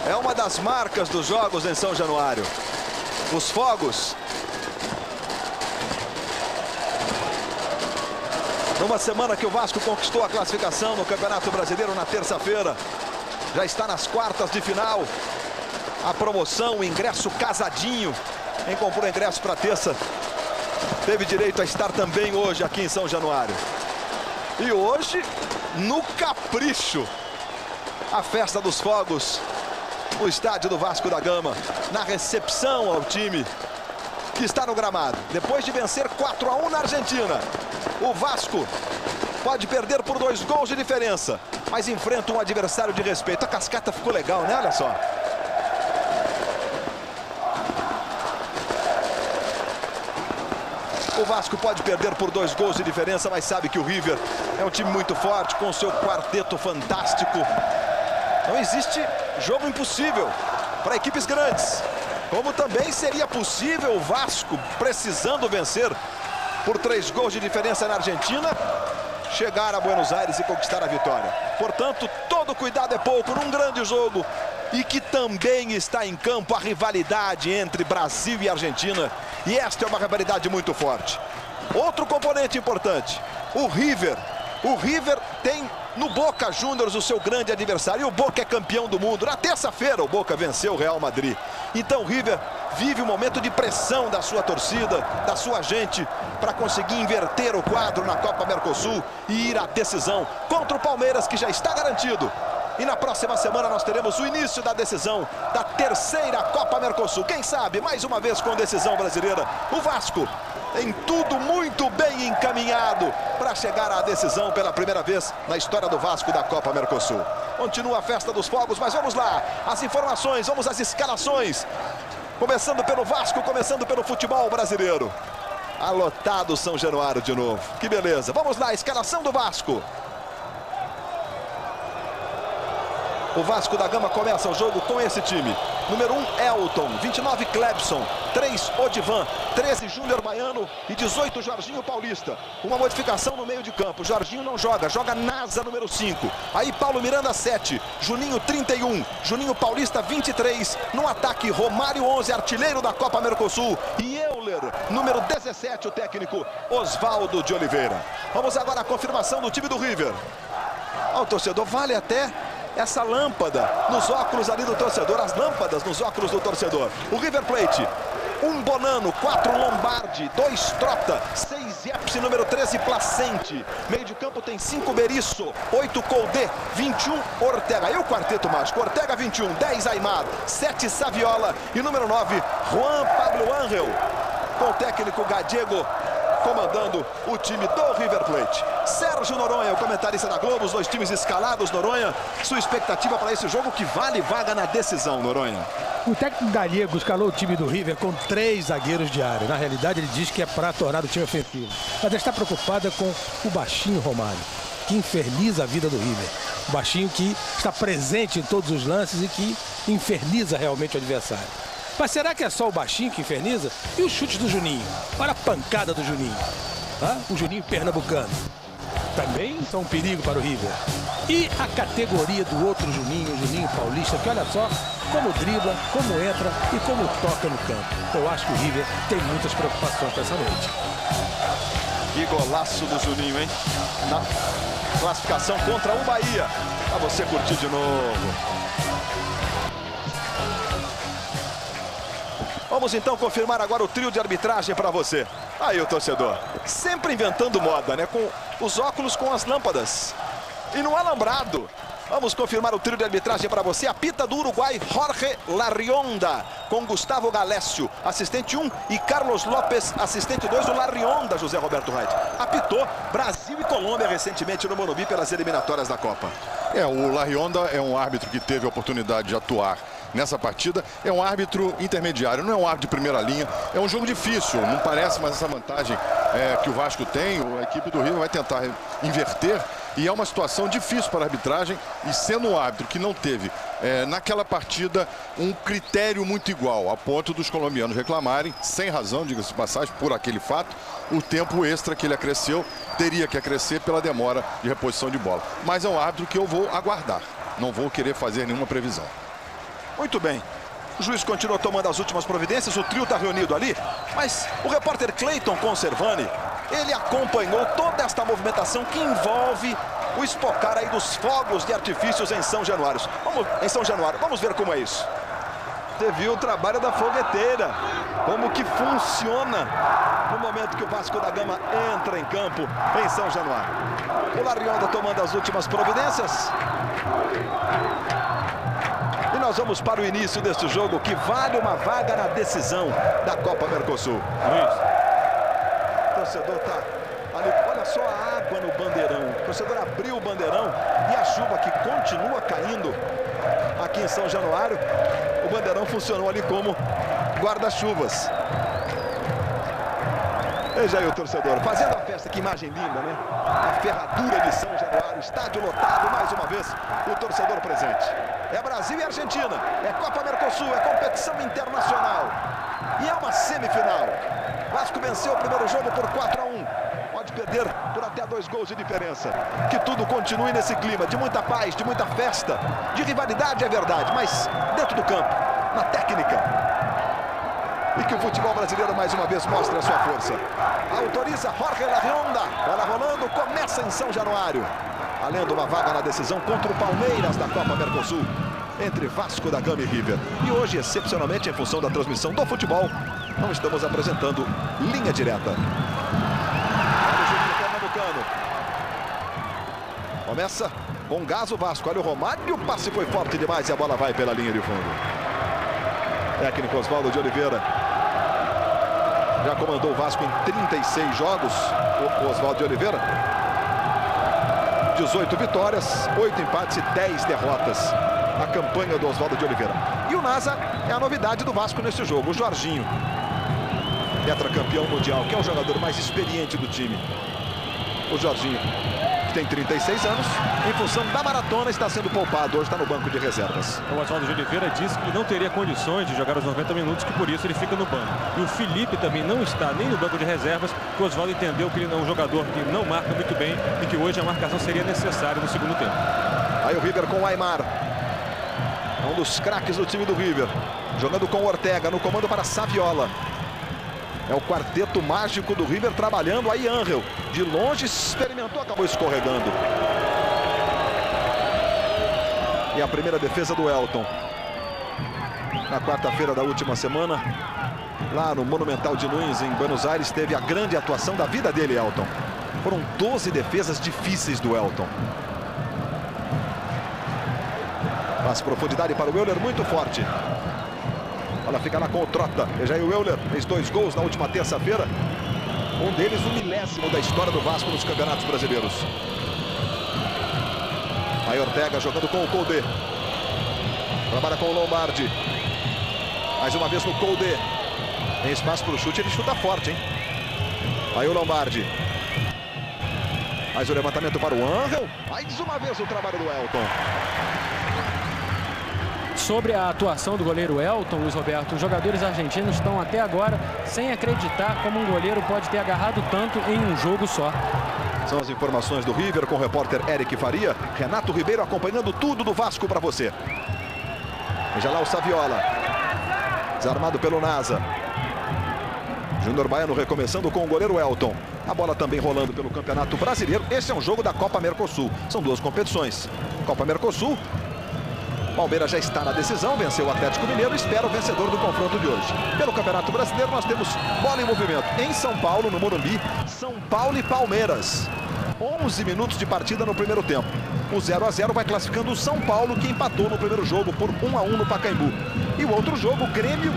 É uma das marcas dos jogos em São Januário. Os fogos. Numa semana que o Vasco conquistou a classificação no Campeonato Brasileiro na terça-feira. Já está nas quartas de final. A promoção, o ingresso casadinho. Quem comprou ingresso para terça teve direito a estar também hoje aqui em São Januário. E hoje, no Capricho, a festa dos fogos no estádio do Vasco da Gama, na recepção ao time que está no gramado. Depois de vencer 4-1 na Argentina, o Vasco pode perder por 2 gols de diferença, mas enfrenta um adversário de respeito. A cascata ficou legal, né? Olha só. O Vasco pode perder por 2 gols de diferença, mas sabe que o River é um time muito forte, com seu quarteto fantástico. Não existe jogo impossível para equipes grandes. Como também seria possível o Vasco, precisando vencer por 3 gols de diferença na Argentina, chegar a Buenos Aires e conquistar a vitória. Portanto, todo cuidado é pouco num grande jogo. E que também está em campo a rivalidade entre Brasil e Argentina. E esta é uma rivalidade muito forte. Outro componente importante, o River. O River tem no Boca Juniors o seu grande adversário. E o Boca é campeão do mundo. Na terça-feira o Boca venceu o Real Madrid. Então o River vive um momento de pressão da sua torcida, da sua gente, para conseguir inverter o quadro na Copa Mercosul e ir à decisão contra o Palmeiras, que já está garantido. E na próxima semana nós teremos o início da decisão da terceira Copa Mercosul. Quem sabe, mais uma vez com decisão brasileira. O Vasco tem tudo muito bem encaminhado para chegar à decisão pela primeira vez na história do Vasco da Copa Mercosul. Continua a festa dos fogos, mas vamos lá. As informações, vamos às escalações. Começando pelo Vasco, começando pelo futebol brasileiro. Alotado São Januário de novo. Que beleza. Vamos lá, escalação do Vasco. O Vasco da Gama começa o jogo com esse time. Número 1, Elton. 29, Clebson. 3, Odivan. 13, Júnior Baiano. E 18, Jorginho Paulista. Uma modificação no meio de campo. Jorginho não joga. Joga Nasa, número 5. Aí Paulo Miranda, 7. Juninho, 31. Juninho Paulista, 23. No ataque, Romário, 11, artilheiro da Copa Mercosul. E Euler, número 17, o técnico Oswaldo de Oliveira. Vamos agora à confirmação do time do River. Ó, o torcedor, vale até essa lâmpada nos óculos ali do torcedor, as lâmpadas nos óculos do torcedor. O River Plate, 1 Bonano, 4 Lombardi, 2 Trota, 6 Yepsi, número 13 Placente. Meio de campo tem 5 Berisso, 8 Colde, 21 Ortega. E o quarteto mágico, Ortega 21, 10 Aimar, 7 Saviola e número 9 Juan Pablo Ángel. Com o técnico Gadiego comandando o time do River Plate. Sérgio Noronha, o comentarista da Globo, os 2 times escalados. Noronha, sua expectativa para esse jogo que vale vaga na decisão, Noronha? O técnico Gallego escalou o time do River com 3 zagueiros de área. Na realidade, ele diz que é para tornar o time ofensivo. Mas ele está preocupada com o baixinho Romário, que inferniza a vida do River. O baixinho que está presente em todos os lances e que inferniza realmente o adversário. Mas será que é só o baixinho que inferniza? E os chutes do Juninho? Olha a pancada do Juninho. O Juninho pernambucano. Também são um perigo para o River. E a categoria do outro Juninho, o Juninho Paulista, que olha só como dribla, como entra e como toca no campo. Eu acho que o River tem muitas preocupações para essa noite. Que golaço do Juninho, hein? Na classificação contra o Bahia. Para você curtir de novo. Vamos então confirmar agora o trio de arbitragem para você. Aí o torcedor, sempre inventando moda, né? Com os óculos com as lâmpadas. E no alambrado. Vamos confirmar o trio de arbitragem para você. Apita do Uruguai, Jorge Larrionda, com Gustavo Galécio, assistente 1, e Carlos Lopes, assistente 2, o Larrionda, José Roberto Reit. Apitou Brasil e Colômbia recentemente no Morumbi pelas eliminatórias da Copa. O Larrionda é um árbitro que teve a oportunidade de atuar nessa partida. É um árbitro intermediário, não é um árbitro de primeira linha. É um jogo difícil, não parece, mas essa vantagem que o Vasco tem, a equipe do River vai tentar inverter. E é uma situação difícil para a arbitragem, e sendo um árbitro que não teve naquela partida um critério muito igual, a ponto dos colombianos reclamarem, sem razão, diga-se de passagem, por aquele fato, o tempo extra que ele acresceu, teria que acrescer pela demora de reposição de bola. Mas é um árbitro que eu vou aguardar, não vou querer fazer nenhuma previsão. Muito bem. O juiz continuou tomando as últimas providências, o trio está reunido ali, mas o repórter Cleiton Conservani, ele acompanhou toda esta movimentação que envolve o espocar aí dos fogos de artifícios em São Januário. Vamos ver como é isso. Você viu o trabalho da fogueteira, como que funciona no momento que o Vasco da Gama entra em campo em São Januário. O Larionda tomando as últimas providências. E nós vamos para o início deste jogo, que vale uma vaga na decisão da Copa Mercosul. Luiz. O torcedor está ali, olha só a água no bandeirão. O torcedor abriu o bandeirão e a chuva que continua caindo aqui em São Januário. O bandeirão funcionou ali como guarda-chuvas. Veja aí o torcedor fazendo a festa, que imagem linda, né? A ferradura de São Januário, estádio lotado, mais uma vez o torcedor presente. É Brasil e Argentina, é Copa Mercosul, é competição internacional. E é uma semifinal. Vasco venceu o primeiro jogo por 4-1. Pode perder por até 2 gols de diferença. Que tudo continue nesse clima de muita paz, de muita festa, de rivalidade, é verdade, mas dentro do campo, na técnica. E que o futebol brasileiro mais uma vez mostre a sua força. Autoriza Jorge Larionda. Bola rolando, começa em São Januário. Valendo uma vaga na decisão contra o Palmeiras da Copa Mercosul, entre Vasco da Gama e River. E hoje, excepcionalmente, em função da transmissão do futebol, não estamos apresentando linha direta. Olha o jogo pernambucano. Começa com gás o Vasco. Olha o Romário, o passe foi forte demais e a bola vai pela linha de fundo. Técnico Oswaldo de Oliveira. Já comandou o Vasco em 36 jogos, o Oswaldo de Oliveira. 18 vitórias, 8 empates e 10 derrotas. A campanha do Oswaldo de Oliveira. E o Nasa é a novidade do Vasco nesse jogo. O Jorginho, tetracampeão mundial, que é o jogador mais experiente do time. O Jorginho, que tem 36 anos, em função da maratona, está sendo poupado. Hoje está no banco de reservas. O Oswaldo de Oliveira disse que não teria condições de jogar os 90 minutos, que por isso ele fica no banco. E o Felipe também não está nem no banco de reservas, porque o Oswaldo entendeu que ele é um jogador que não marca muito bem e que hoje a marcação seria necessária no segundo tempo. Aí o River com o Aimar. Um dos craques do time do River. Jogando com o Ortega no comando para Saviola. É o quarteto mágico do River trabalhando. Aí Ángel, de longe, experimentou, acabou escorregando. E a primeira defesa do Elton. Na quarta-feira da última semana, lá no Monumental de Nunes, em Buenos Aires, teve a grande atuação da vida dele, Elton. Foram 12 defesas difíceis do Elton. Faz profundidade para o Euler, muito forte. Ela fica lá com o Trota. Veja aí o Euler, fez 2 gols na última terça-feira. Um deles, o 10º da história do Vasco nos campeonatos brasileiros. Aí Ortega jogando com o Koldé. Trabalha com o Lombardi. Mais uma vez no Koldé. Tem espaço para o chute, ele chuta forte, hein? Aí o Lombardi. Mais o levantamento para o Ángel. Mais uma vez o trabalho do Elton. Sobre a atuação do goleiro Elton, Luiz Roberto, os jogadores argentinos estão até agora sem acreditar como um goleiro pode ter agarrado tanto em um jogo só. São as informações do River com o repórter Eric Faria. Renato Ribeiro acompanhando tudo do Vasco para você. Veja lá o Saviola. Desarmado pelo Nasa. Júnior Baiano recomeçando com o goleiro Elton. A bola também rolando pelo Campeonato Brasileiro. Esse é um jogo da Copa Mercosul. São 2 competições. Copa Mercosul. Palmeiras já está na decisão, venceu o Atlético Mineiro e espera o vencedor do confronto de hoje. Pelo Campeonato Brasileiro nós temos bola em movimento em São Paulo, no Morumbi. São Paulo e Palmeiras. 11 minutos de partida no primeiro tempo. O 0-0 vai classificando o São Paulo, que empatou no primeiro jogo por 1-1 no Pacaembu. E o outro jogo, Grêmio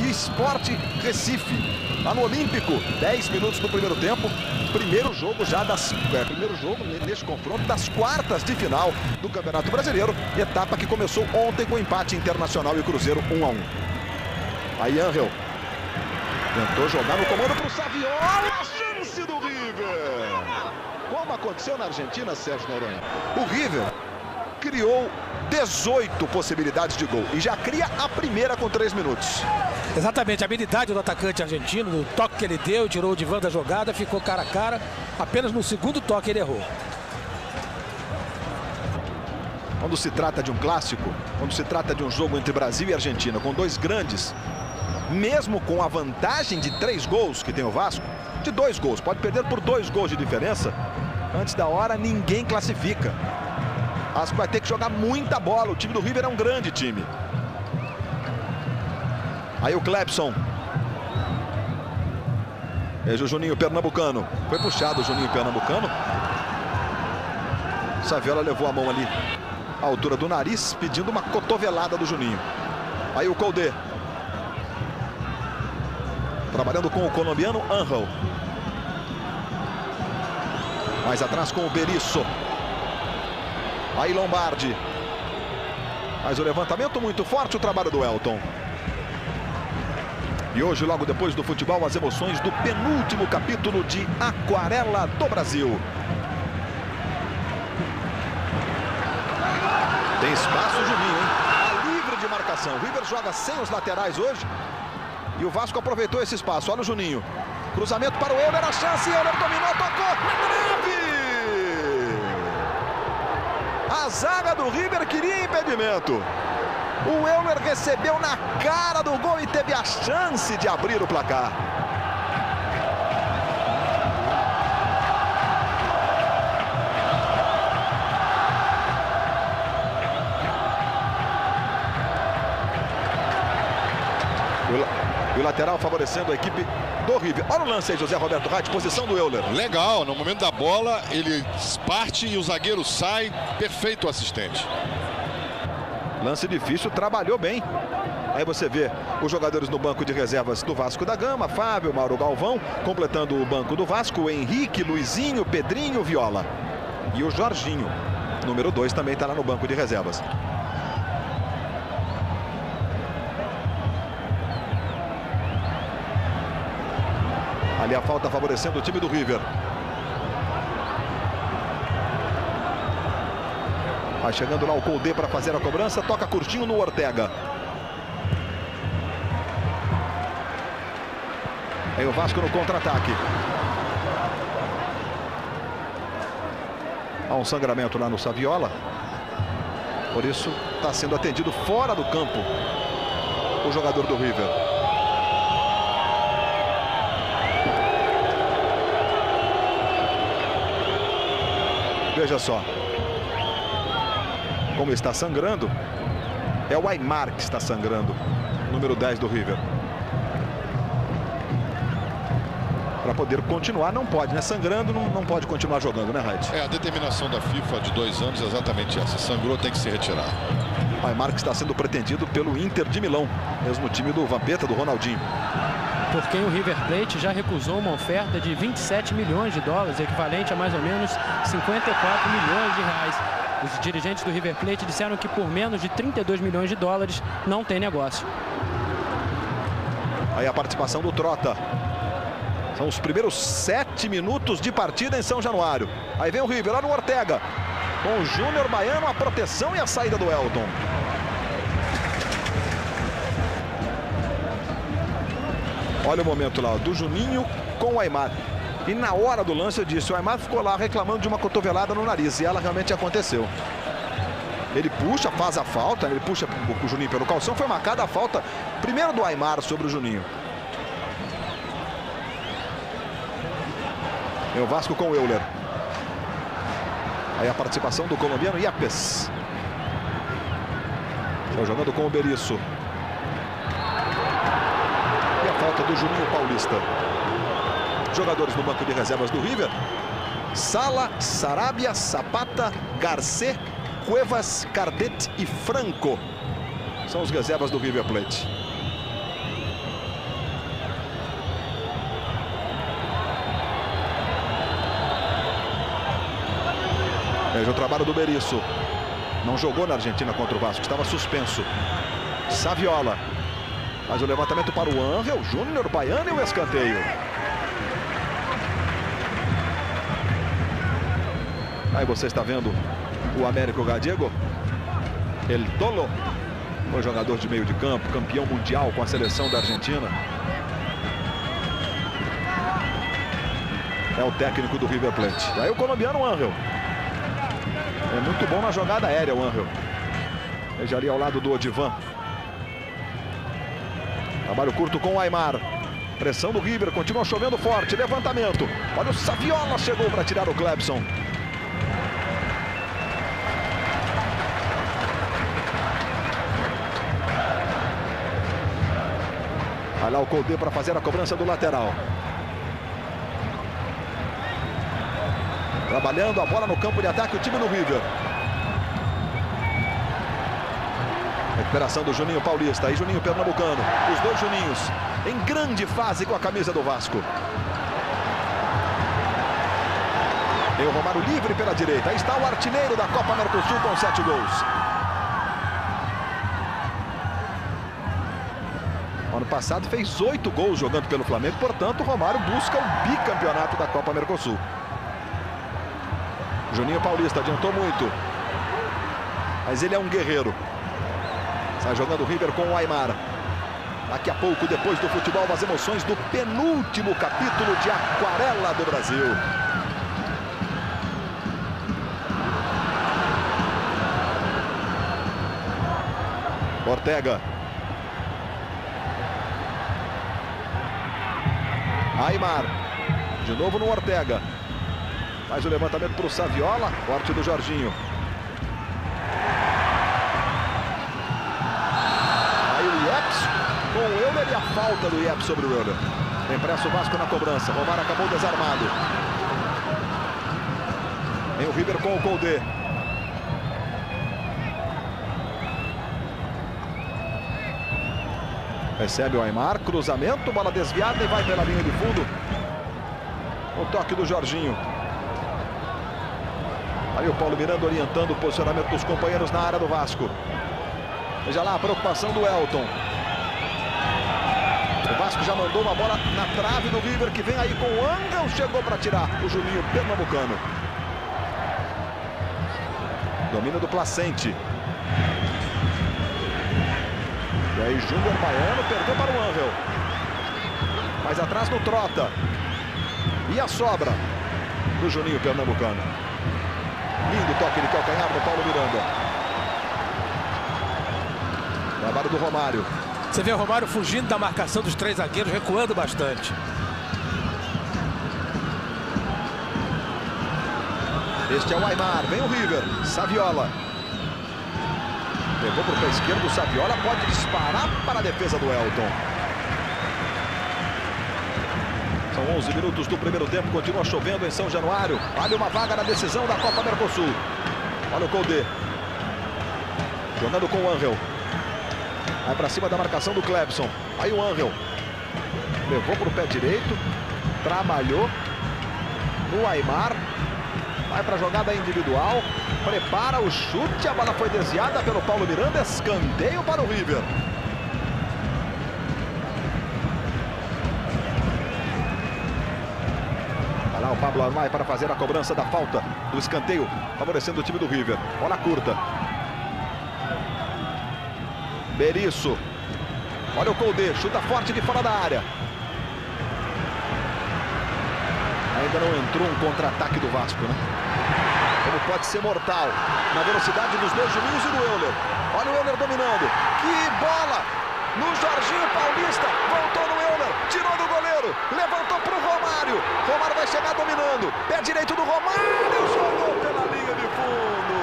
e Sport Recife. Lá no Olímpico, 10 minutos do primeiro tempo. Primeiro jogo já primeiro jogo neste confronto das quartas de final do Campeonato Brasileiro. Etapa que começou ontem com empate Internacional e Cruzeiro 1-1. Aí Ángel tentou jogar no comando para o Saviola. A chance do River. Como aconteceu na Argentina, Sérgio Noronha. O River criou 18 possibilidades de gol e já cria a primeira com 3 minutos. Exatamente, a habilidade do atacante argentino, do toque que ele deu, tirou o divã da jogada, ficou cara a cara. Apenas no segundo toque ele errou. Quando se trata de um clássico, quando se trata de um jogo entre Brasil e Argentina, com dois grandes, mesmo com a vantagem de 3 gols que tem o Vasco, de 2 gols, pode perder por 2 gols de diferença, antes da hora ninguém classifica. O Vasco vai ter que jogar muita bola, o time do River é um grande time. Aí o Clebson. Veja o Juninho Pernambucano. Foi puxado o Juninho Pernambucano. Saviola levou a mão ali à altura do nariz, pedindo uma cotovelada do Juninho. Aí o Koldé. Trabalhando com o colombiano Angel. Mais atrás com o Berizzo. Aí Lombardi. Mas o levantamento muito forte, o trabalho do Elton. E hoje, logo depois do futebol, as emoções do penúltimo capítulo de Aquarela do Brasil. Tem espaço, Juninho, hein? Tá livre de marcação. O River joga sem os laterais hoje. E o Vasco aproveitou esse espaço. Olha o Juninho. Cruzamento para o Euler, a chance. Euler dominou, tocou na trave. A zaga do River queria impedimento. O Euler recebeu na cara do gol e teve a chance de abrir o placar. E o lateral favorecendo a equipe do River. Olha o lance aí, José Roberto Reit, posição do Euler. Legal, no momento da bola, ele parte e o zagueiro sai. Perfeito o assistente. Lance difícil, trabalhou bem. Aí você vê os jogadores no banco de reservas do Vasco da Gama, Fábio, Mauro Galvão, completando o banco do Vasco, Henrique, Luizinho, Pedrinho, Viola. E o Jorginho, número 2, também está lá no banco de reservas. Ali a falta favorecendo o time do River. Vai chegando lá o Koldé para fazer a cobrança. Toca curtinho no Ortega. Aí o Vasco no contra-ataque. Há um sangramento lá no Saviola. Por isso está sendo atendido fora do campo o jogador do River. Veja só. Como está sangrando. É o Aimar que está sangrando. Número 10 do River. Para poder continuar, não pode, né? Sangrando, não pode continuar jogando, né, Reit? É, a determinação da FIFA de 2 anos é exatamente essa. Sangrou, tem que se retirar. O Aimar que está sendo pretendido pelo Inter de Milão. Mesmo time do Vampeta, do Ronaldinho. Por quem o River Plate já recusou uma oferta de 27 milhões de dólares, equivalente a mais ou menos 54 milhões de reais. Os dirigentes do River Plate disseram que por menos de 32 milhões de dólares não tem negócio. Aí a participação do Trota. São os primeiros 7 minutos de partida em São Januário. Aí vem o River, lá no Ortega. Com o Júnior Baiano, a proteção e a saída do Elton. Olha o momento lá, do Juninho com o Aimar. E na hora do lance eu disse, o Aimar ficou lá reclamando de uma cotovelada no nariz. E ela realmente aconteceu. Ele puxa, faz a falta, ele puxa o Juninho pelo calção. Foi marcada a falta primeiro do Aimar sobre o Juninho. É o Vasco com o Euler. Aí a participação do colombiano Yepes. Está jogando com o Berizzo. E a falta do Juninho Paulista. Jogadores no banco de reservas do River. Sala, Sarabia, Zapata, Garcê, Cuevas, Cardet e Franco. São os reservas do River Plate. Veja o trabalho do Berizzo. Não jogou na Argentina contra o Vasco, estava suspenso. Saviola. Faz o levantamento para o Angel, Júnior Baiano e o escanteio. Aí você está vendo o Américo Gallego. El Tolo. Foi jogador de meio de campo, campeão mundial com a seleção da Argentina. É o técnico do River Plate. Aí o colombiano Angel. É muito bom na jogada aérea o Angel. Veja ali ao lado do Odivan. Trabalho curto com o Aimar. Pressão do River, continua chovendo forte. Levantamento. Olha o Saviola, chegou para tirar o Clebson. Vai lá o Koldé para fazer a cobrança do lateral. Trabalhando a bola no campo de ataque o time do River. Recuperação do Juninho Paulista e Juninho Pernambucano. Os dois Juninhos em grande fase com a camisa do Vasco. Tem o Romário livre pela direita. Aí está o artilheiro da Copa Mercosul com 7 gols. Ano passado fez 8 gols jogando pelo Flamengo. Portanto, o Romário busca o bicampeonato da Copa Mercosul. Juninho Paulista adiantou muito. Mas ele é um guerreiro. Sai jogando o River com o Aimar. Daqui a pouco, depois do futebol, as emoções do penúltimo capítulo de Aquarela do Brasil. Ortega. Aimar. De novo no Ortega. Faz o levantamento para o Saviola. Corte do Jorginho. Aí o Iepes com o Euler e a falta do Iepes sobre o Euler. Tem pressa o Vasco na cobrança. Romário acabou desarmado. Vem o River com o Koldé. Recebe o Aimar, cruzamento, bola desviada e vai pela linha de fundo. O toque do Jorginho. Aí o Paulo Miranda orientando o posicionamento dos companheiros na área do Vasco. Veja lá a preocupação do Elton. O Vasco já mandou uma bola na trave do River, que vem aí com o Angel. Chegou para tirar o Juninho Pernambucano. Domínio do Placente. E aí Júnior Baiano perdeu para o Angel. Mais atrás no Trota. E a sobra do Juninho Pernambucano. Lindo toque de calcanhar do Paulo Miranda. Trabalho do Romário. Você vê o Romário fugindo da marcação dos 3 zagueiros, recuando bastante. Este é o Aimar. Vem o River. Saviola. Levou para o pé esquerdo. O Saviola pode disparar para a defesa do Elton. São 11 minutos do primeiro tempo. Continua chovendo em São Januário. Vale uma vaga na decisão da Copa Mercosul. Olha o Koldé. Jogando com o Angel. Vai para cima da marcação do Clebson. Aí o Angel. Levou para o pé direito. Trabalhou. No Aimar. Vai para a jogada individual. Prepara o chute. A bola foi desviada pelo Paulo Miranda. Escanteio para o River. Vai lá o Pablo Armai para fazer a cobrança da falta do escanteio, favorecendo o time do River. Bola curta. Berizzo. Olha o Koldé. Chuta forte de fora da área. Ainda não entrou um contra-ataque do Vasco, né? Como pode ser mortal na velocidade dos dois Juninhos e do Euler. Olha o Euler dominando. Que bola no Jorginho Paulista. Voltou no Euler. Tirou do goleiro. Levantou para o Romário. Romário vai chegar dominando. Pé direito do Romário. Jogou pela linha de fundo.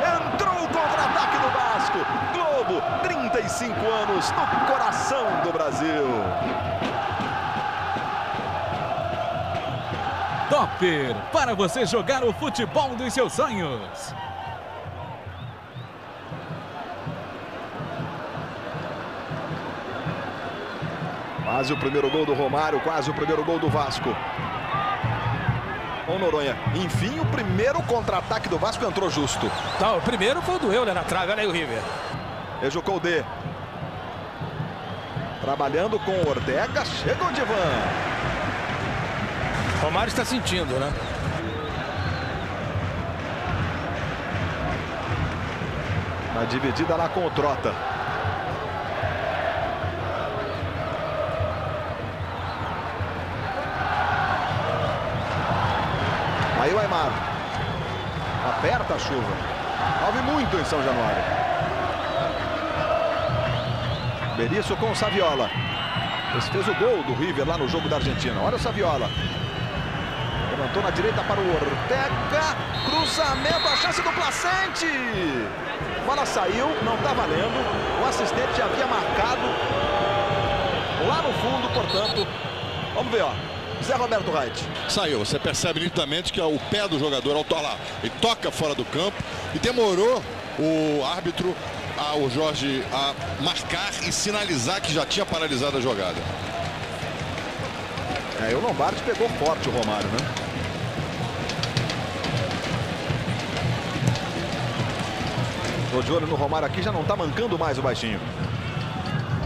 Entrou o contra-ataque do Vasco. Globo, 35 anos no coração do Brasil. Topper, para você jogar o futebol dos seus sonhos. Quase o primeiro gol do Romário, quase o primeiro gol do Vasco. Ô Noronha, enfim o primeiro contra-ataque do Vasco entrou justo. Tá, o primeiro foi o do Euler na trave, olha aí o River. Veja o Koldé. Trabalhando com o Ortega, chega o Divan. Romário está sentindo, né? Na dividida lá com o Trota. Aí o Aimar. Aperta a chuva. Chove muito em São Januário. Berizzo com o Saviola. Esse fez o gol do River lá no jogo da Argentina. Olha o Saviola. Levantou na direita para o Ortega. Cruzamento, a chance do Placente. A bola saiu, não está valendo. O assistente já havia marcado lá no fundo, portanto. Vamos ver, ó. Zé Roberto Reit. Saiu, você percebe nitidamente que é o pé do jogador ao lá. Ele toca fora do campo e demorou o árbitro, o Jorge, a marcar e sinalizar que já tinha paralisado a jogada. E o Lombardi pegou forte o Romário, né? Tô de olho no Romário aqui, já não tá mancando mais o baixinho.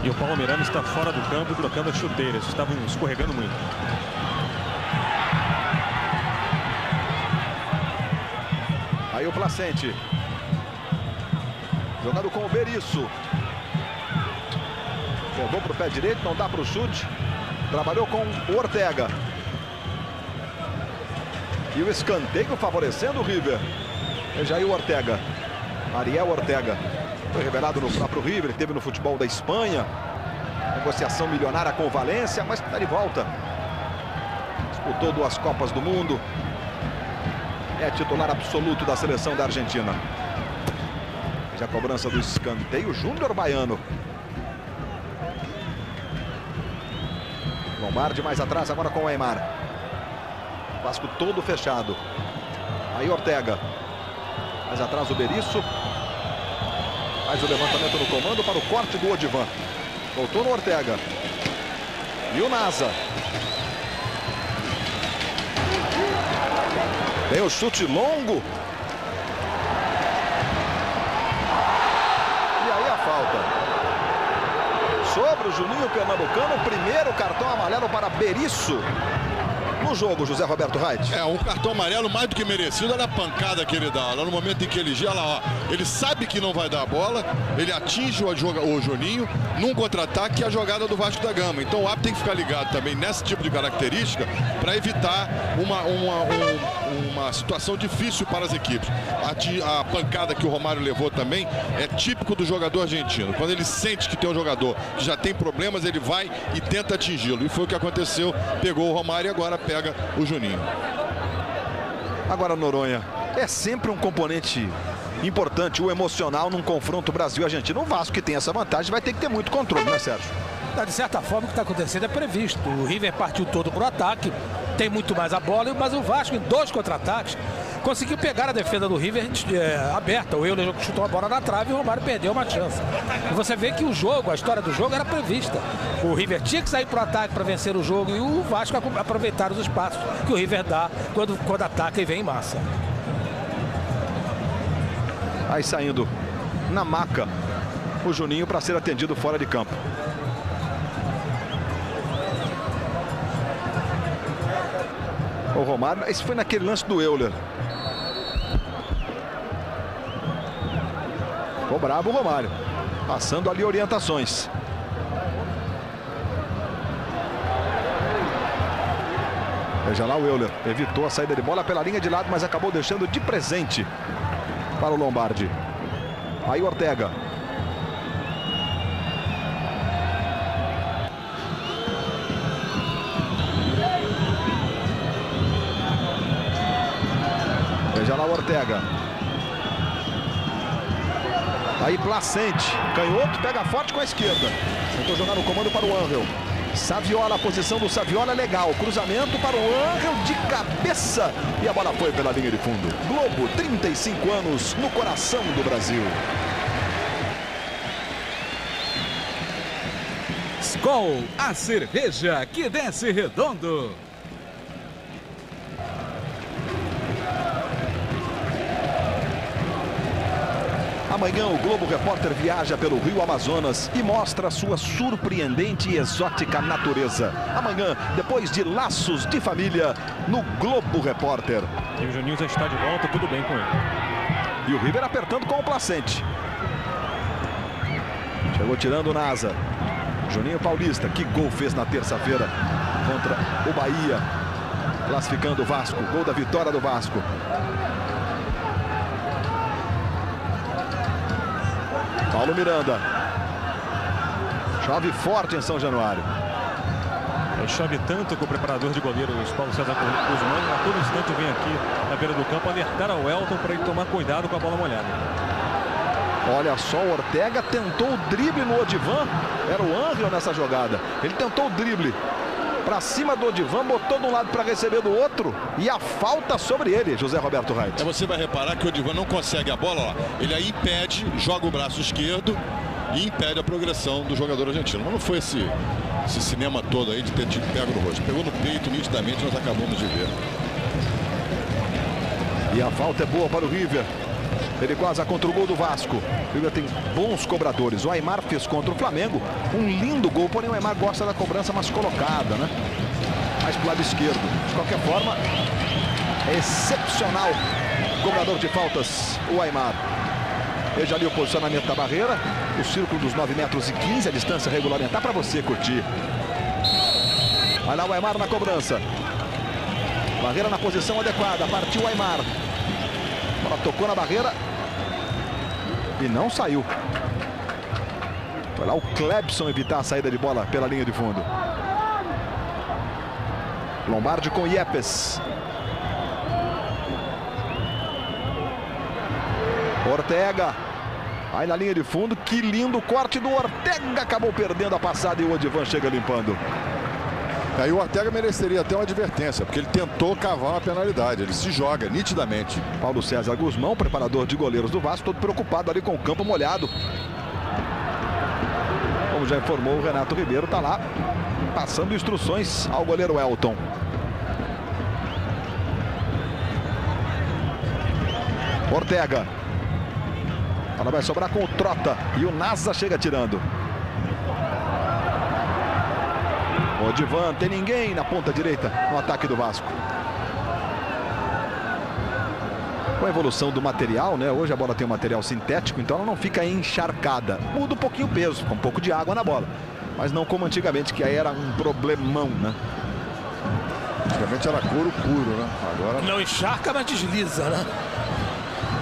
E o Paulo Miranda está fora do campo trocando as chuteiras. Estavam escorregando muito. Aí o Placente. Jogando com o Berizzo. Levou para o pé direito, não dá para o chute. Trabalhou com o Ortega. E o escanteio favorecendo o River. Veja aí o Ortega. Ariel Ortega. Foi revelado no próprio River, teve no futebol da Espanha. Negociação milionária com o Valência, mas está de volta. Disputou 2 Copas do Mundo. É titular absoluto da seleção da Argentina. Já a cobrança do escanteio, Júnior Baiano. Lombardi mais atrás agora com o Aimar. Vasco todo fechado. Aí Ortega. Mais atrás o Berizzo. Faz o levantamento no comando para o corte do Odivan. Voltou no Ortega. E o Nasa. Tem o chute longo. E aí a falta. Sobre o Juninho Pernambucano, o primeiro cartão amarelo para Berizzo no jogo, José Roberto Reit. É, um cartão amarelo mais do que merecido. Olha a pancada que ele dá. Olha no momento em que ele gira, ó, ele sabe que não vai dar a bola, ele atinge o Juninho num contra-ataque, que é a jogada do Vasco da Gama. Então o árbitro tem que ficar ligado também nesse tipo de característica para evitar uma situação difícil para as equipes. A pancada que o Romário levou também é típico do jogador argentino. Quando ele sente que tem um jogador que já tem problemas, ele vai e tenta atingi-lo. E foi o que aconteceu. Pegou o Romário e agora pega o Juninho. Agora, Noronha, é sempre um componente importante, o emocional num confronto Brasil-Argentina. O Vasco, que tem essa vantagem, vai ter que ter muito controle, né, Sérgio? De certa forma, o que está acontecendo é previsto. O River partiu todo para o ataque, tem muito mais a bola, mas o Vasco, em 2 contra-ataques, conseguiu pegar a defesa do River aberta. O Euler chutou a bola na trave e o Romário perdeu uma chance. E você vê que o jogo, a história do jogo era prevista. O River tinha que sair para o ataque para vencer o jogo e o Vasco aproveitar os espaços que o River dá quando ataca e vem em massa. Aí saindo na maca o Juninho para ser atendido fora de campo. O Romário, esse foi naquele lance do Euler. Ficou bravo o Romário, passando ali orientações. Veja lá o Euler, evitou a saída de bola pela linha de lado, mas acabou deixando de presente para o Lombardi. Aí o Ortega. Veja lá o Ortega. Aí Placente. Canhoto, pega forte com a esquerda. Tentou jogar no comando para o Angel. Saviola, a posição do Saviola é legal. Cruzamento para o Angel de cabeça. E a bola foi pela linha de fundo. Globo, 35 anos no coração do Brasil. Skol, a cerveja que desce redondo. Amanhã o Globo Repórter viaja pelo Rio Amazonas e mostra sua surpreendente e exótica natureza. Amanhã, depois de Laços de Família, no Globo Repórter. E o Juninho já está de volta, tudo bem com ele. E o River apertando com o Placente. Chegou tirando o Nasa. Juninho Paulista, que gol fez na terça-feira contra o Bahia. Classificando o Vasco, gol da vitória do Vasco. Paulo Miranda. Chove forte em São Januário. Chove tanto que o preparador de goleiros Paulo César Guzmão a todo instante vem aqui na beira do campo alertar ao Elton para ele tomar cuidado com a bola molhada. Olha só, o Ortega tentou o drible no Odivan. Era o Angel nessa jogada. Ele tentou o drible para cima do Odivan, botou de um lado para receber do outro. E a falta sobre ele, José Roberto Reit. Você vai reparar que o Odivan não consegue a bola, ó. Ele aí impede, joga o braço esquerdo e impede a progressão do jogador argentino. Mas não foi esse cinema todo aí de ter tido pego no rosto. Pegou no peito, nitidamente, nós acabamos de ver. E a falta é boa para o River. Ele quase contra o gol do Vasco. O River tem bons cobradores. O Aimar fez contra o Flamengo um lindo gol, porém o Aimar gosta da cobrança mais colocada, né? Mais pro lado esquerdo. De qualquer forma, é excepcional cobrador de faltas, o Aimar. Veja ali o posicionamento da barreira. O círculo dos 9,15 metros, a distância regulamentar para você curtir. Vai lá o Aimar na cobrança. Barreira na posição adequada. Partiu o Aimar. Ela tocou na barreira e não saiu. Foi lá o Clebson evitar a saída de bola pela linha de fundo. Lombardi com Yepes. Ortega. Aí na linha de fundo, que lindo corte do Ortega. Acabou perdendo a passada e o Odivan chega limpando. Aí o Ortega mereceria até uma advertência, porque ele tentou cavar uma penalidade. Ele se joga nitidamente. Paulo César Guzmão, preparador de goleiros do Vasco, todo preocupado ali com o campo molhado. Como já informou o Renato Ribeiro, está lá passando instruções ao goleiro Elton. Ortega. Ela vai sobrar com o Trota e o Nasa chega tirando. Odivan, tem ninguém na ponta direita no ataque do Vasco. Com a evolução do material, né? Hoje a bola tem um material sintético, então ela não fica encharcada. Muda um pouquinho o peso, com um pouco de água na bola. Mas não como antigamente, que aí era um problemão, né? Antigamente era couro puro, né? Agora não encharca, mas desliza, né?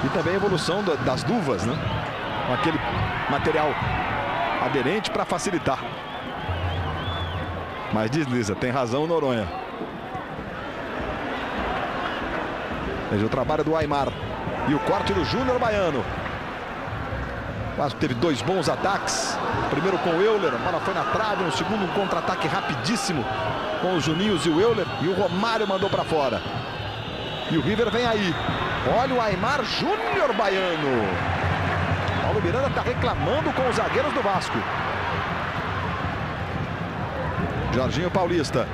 E também a evolução das luvas, né? Com aquele material aderente para facilitar. Mas desliza, tem razão o Noronha. Veja o trabalho do Aimar. E o corte do Júnior Baiano. O Vasco teve dois bons ataques. Primeiro com o Euler, a bola foi na trave. No segundo, um contra-ataque rapidíssimo com os Juninhos e o Euler. E o Romário mandou para fora. E o River vem aí. Olha o Aimar, Júnior Baiano. Paulo Miranda está reclamando com os zagueiros do Vasco. Jorginho Paulista.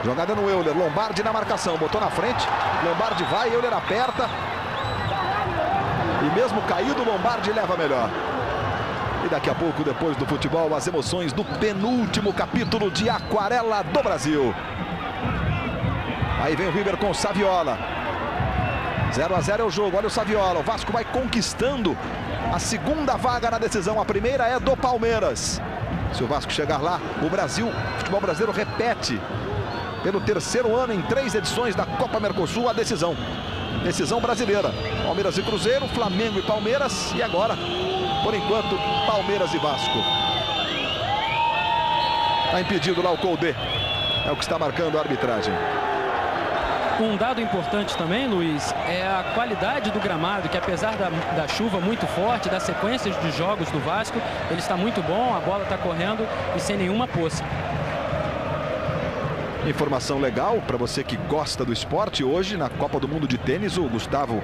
Jogada no Euler. Lombardi na marcação. Botou na frente. Lombardi vai. Euler aperta. E mesmo caído, Lombardi leva melhor. E daqui a pouco, depois do futebol, as emoções do penúltimo capítulo de Aquarela do Brasil. Aí vem o River com o Saviola. 0 a 0 é o jogo. Olha o Saviola. O Vasco vai conquistando a segunda vaga na decisão. A primeira é do Palmeiras. Se o Vasco chegar lá, o futebol brasileiro repete pelo terceiro ano em 3 edições da Copa Mercosul a decisão. Decisão brasileira. Palmeiras e Cruzeiro, Flamengo e Palmeiras. E agora, por enquanto, Palmeiras e Vasco. Está impedido lá o Koldé. É o que está marcando a arbitragem. Um dado importante também, Luiz, é a qualidade do gramado, que apesar da chuva muito forte, das sequências de jogos do Vasco, ele está muito bom, a bola está correndo e sem nenhuma poça. Informação legal para você que gosta do esporte. Hoje, na Copa do Mundo de Tênis, o Gustavo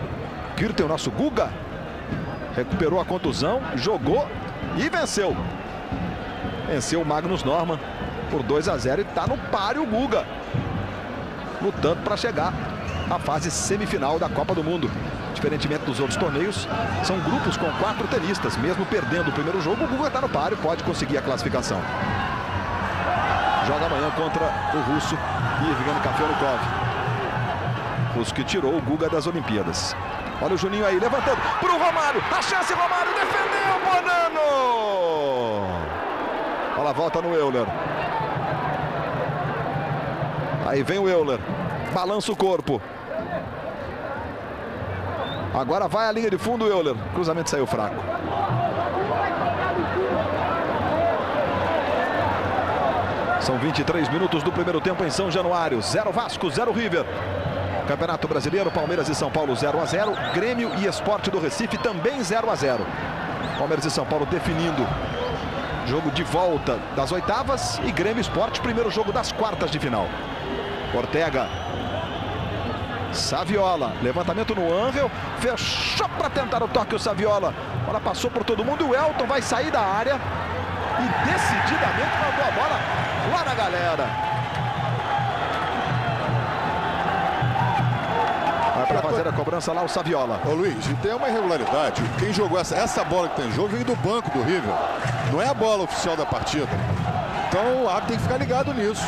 Kirten, o nosso Guga, recuperou a contusão, jogou e venceu. Venceu o Magnus Norman por 2 a 0 e está no páreo o Guga, lutando para chegar à fase semifinal da Copa do Mundo. Diferentemente dos outros torneios, são grupos com 4 tenistas. Mesmo perdendo o primeiro jogo, o Guga está no páreo, pode conseguir a classificação. Joga amanhã contra o russo Yevgeny Kafelnikov. Russo que tirou o Guga das Olimpíadas. Olha o Juninho aí, levantando para o Romário. A chance, Romário defendeu, Bonano! Olha a volta no Euler. Aí vem o Euler. Balança o corpo. Agora vai a linha de fundo o Euler. Cruzamento saiu fraco. São 23 minutos do primeiro tempo em São Januário. 0 Vasco, 0 River. Campeonato Brasileiro, Palmeiras e São Paulo 0-0. Grêmio e Sport do Recife também 0-0. Palmeiras e São Paulo definindo jogo de volta das oitavas. E Grêmio e Sport, primeiro jogo das quartas de final. Ortega. Saviola. Levantamento no Angel. Fechou para tentar o toque o Saviola. A bola passou por todo mundo. O Elton vai sair da área. E decididamente mandou a bola lá na galera. Vai para fazer a cobrança lá o Saviola. Ô Luiz, e tem uma irregularidade. Quem jogou essa bola que tem em jogo veio do banco do River. Não é a bola oficial da partida. Então o árbitro tem que ficar ligado nisso.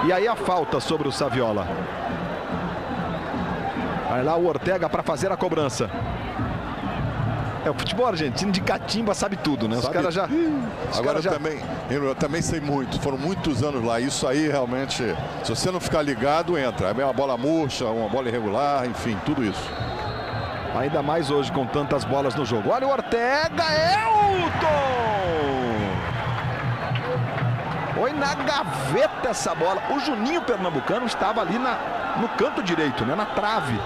E aí a falta sobre o Saviola. Vai lá o Ortega para fazer a cobrança. O futebol argentino de catimba sabe tudo, né? Os caras já... Agora eu também sei muito. Foram muitos anos lá. Isso aí realmente, se você não ficar ligado, entra. É uma bola murcha, uma bola irregular, enfim, tudo isso. Ainda mais hoje com tantas bolas no jogo. Olha o Ortega, Elton! Foi na gaveta essa bola. O Juninho Pernambucano estava ali no canto direito, né? Na trave.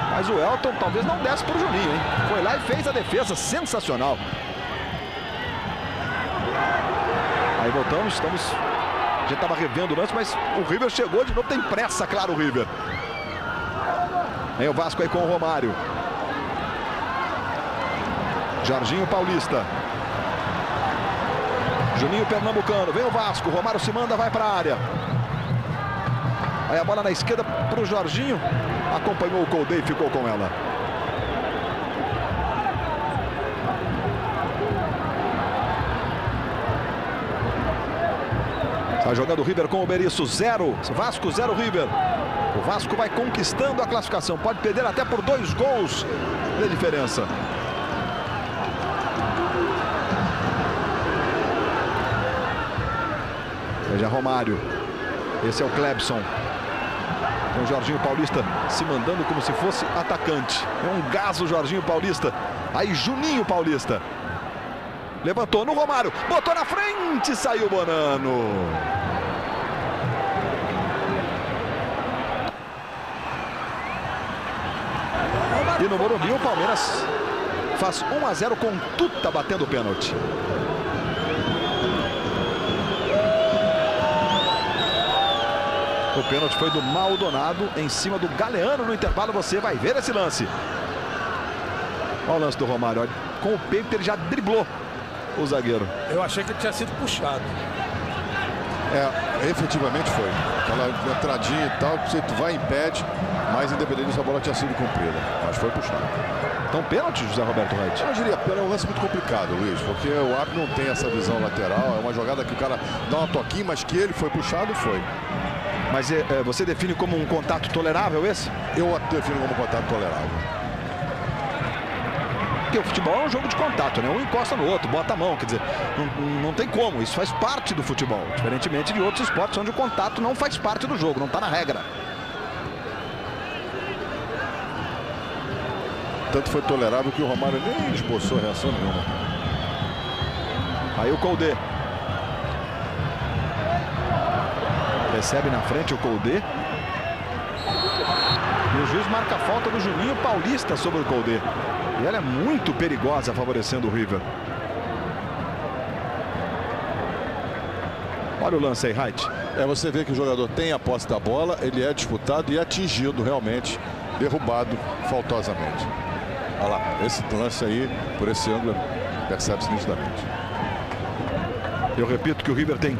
Mas o Elton talvez não desse para o Juninho, hein? Foi lá e fez a defesa sensacional. Aí voltamos, a gente estava revendo o lance, mas o River chegou de novo, tem pressa, claro, o River. Vem o Vasco aí com o Romário. Jorginho Paulista. Juninho Pernambucano, vem o Vasco, Romário se manda, vai para a área. Aí a bola na esquerda para o Jorginho. Acompanhou o Koldé e ficou com ela. Está jogando o River com o Berizzo, 0. Vasco 0, River. O Vasco vai conquistando a classificação. Pode perder até por 2 gols de diferença. Veja Romário. Esse é o Clebson. Com o Jorginho Paulista se mandando como se fosse atacante. É um gás o Jorginho Paulista. Aí Juninho Paulista. Levantou no Romário. Botou na frente. Saiu Bonano. E no Morumbi o Palmeiras faz 1-0 com Tuta batendo o pênalti. O pênalti foi do Maldonado em cima do Galeano no intervalo. Você vai ver esse lance. Olha o lance do Romário. Olha. Com o peito ele já driblou o zagueiro. Eu achei que ele tinha sido puxado. Efetivamente foi. Aquela entradinha e tal, você vai e impede, mas independente disso a bola tinha sido cumprida. Mas foi puxado. Então pênalti, José Roberto Reit? Eu diria, é um lance muito complicado, Luiz, porque o árbitro não tem essa visão lateral. É uma jogada que o cara dá uma toquinha, mas que ele foi puxado, foi. Mas você define como um contato tolerável esse? Eu defino como um contato tolerável. Porque o futebol é um jogo de contato, né? Um encosta no outro, bota a mão, quer dizer, não tem como. Isso faz parte do futebol, diferentemente de outros esportes onde o contato não faz parte do jogo, não está na regra. Tanto foi tolerável que o Romário nem esboçou reação nenhuma. Aí o Koldé. Recebe na frente o Koldé. E o juiz marca a falta do Juninho Paulista sobre o Koldé. E ela é muito perigosa, favorecendo o River. Olha o lance aí, Reit. Você vê que o jogador tem a posse da bola, ele é disputado e atingido realmente, derrubado faltosamente. Olha lá, esse lance aí, por esse ângulo, percebe-se nitidamente. Eu repito que o River tem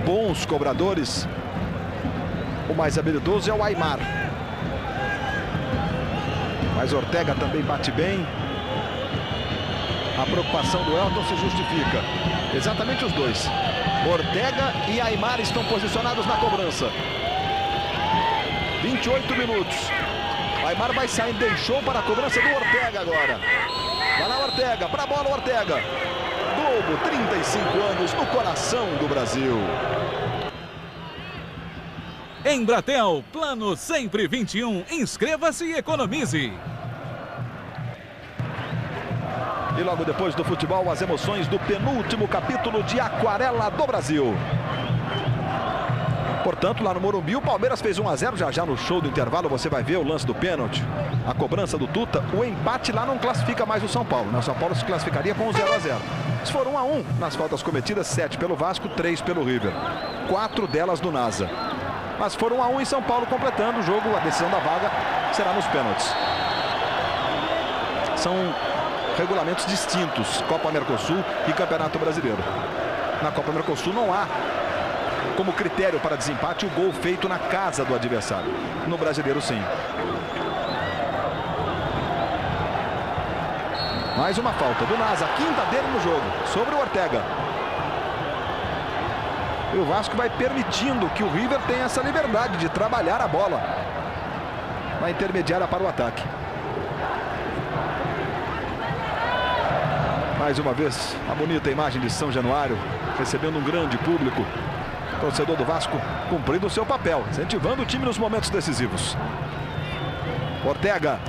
bons cobradores. O mais habilidoso é o Aimar. Mas Ortega também bate bem. A preocupação do Elton se justifica. Exatamente os dois. Ortega e Aimar estão posicionados na cobrança. 28 minutos. Aimar vai sair, deixou para a cobrança do Ortega agora. Vai lá Ortega, para a bola Ortega. Globo, 35 anos no coração do Brasil. Embratel, plano sempre 21. Inscreva-se e economize. E logo depois do futebol, as emoções do penúltimo capítulo de Aquarela do Brasil. Portanto, lá no Morumbi, o Palmeiras fez 1 a 0. Já no show do intervalo você vai ver o lance do pênalti, a cobrança do Tuta. O empate lá não classifica mais o São Paulo, né? O São Paulo se classificaria com 0 a 0. Se for 1 a 1 nas faltas cometidas, 7 pelo Vasco, 3 pelo River. 4 delas do Nasa. Mas for 1 a 1 em São Paulo, completando o jogo, a decisão da vaga será nos pênaltis. São regulamentos distintos, Copa Mercosul e Campeonato Brasileiro. Na Copa Mercosul não há como critério para desempate o gol feito na casa do adversário. No Brasileiro, sim. Mais uma falta do Nasa, a quinta dele no jogo, sobre o Ortega. E o Vasco vai permitindo que o River tenha essa liberdade de trabalhar a bola na intermediária para o ataque. Mais uma vez, a bonita imagem de São Januário, recebendo um grande público. O torcedor do Vasco cumprindo o seu papel, incentivando o time nos momentos decisivos. Ortega.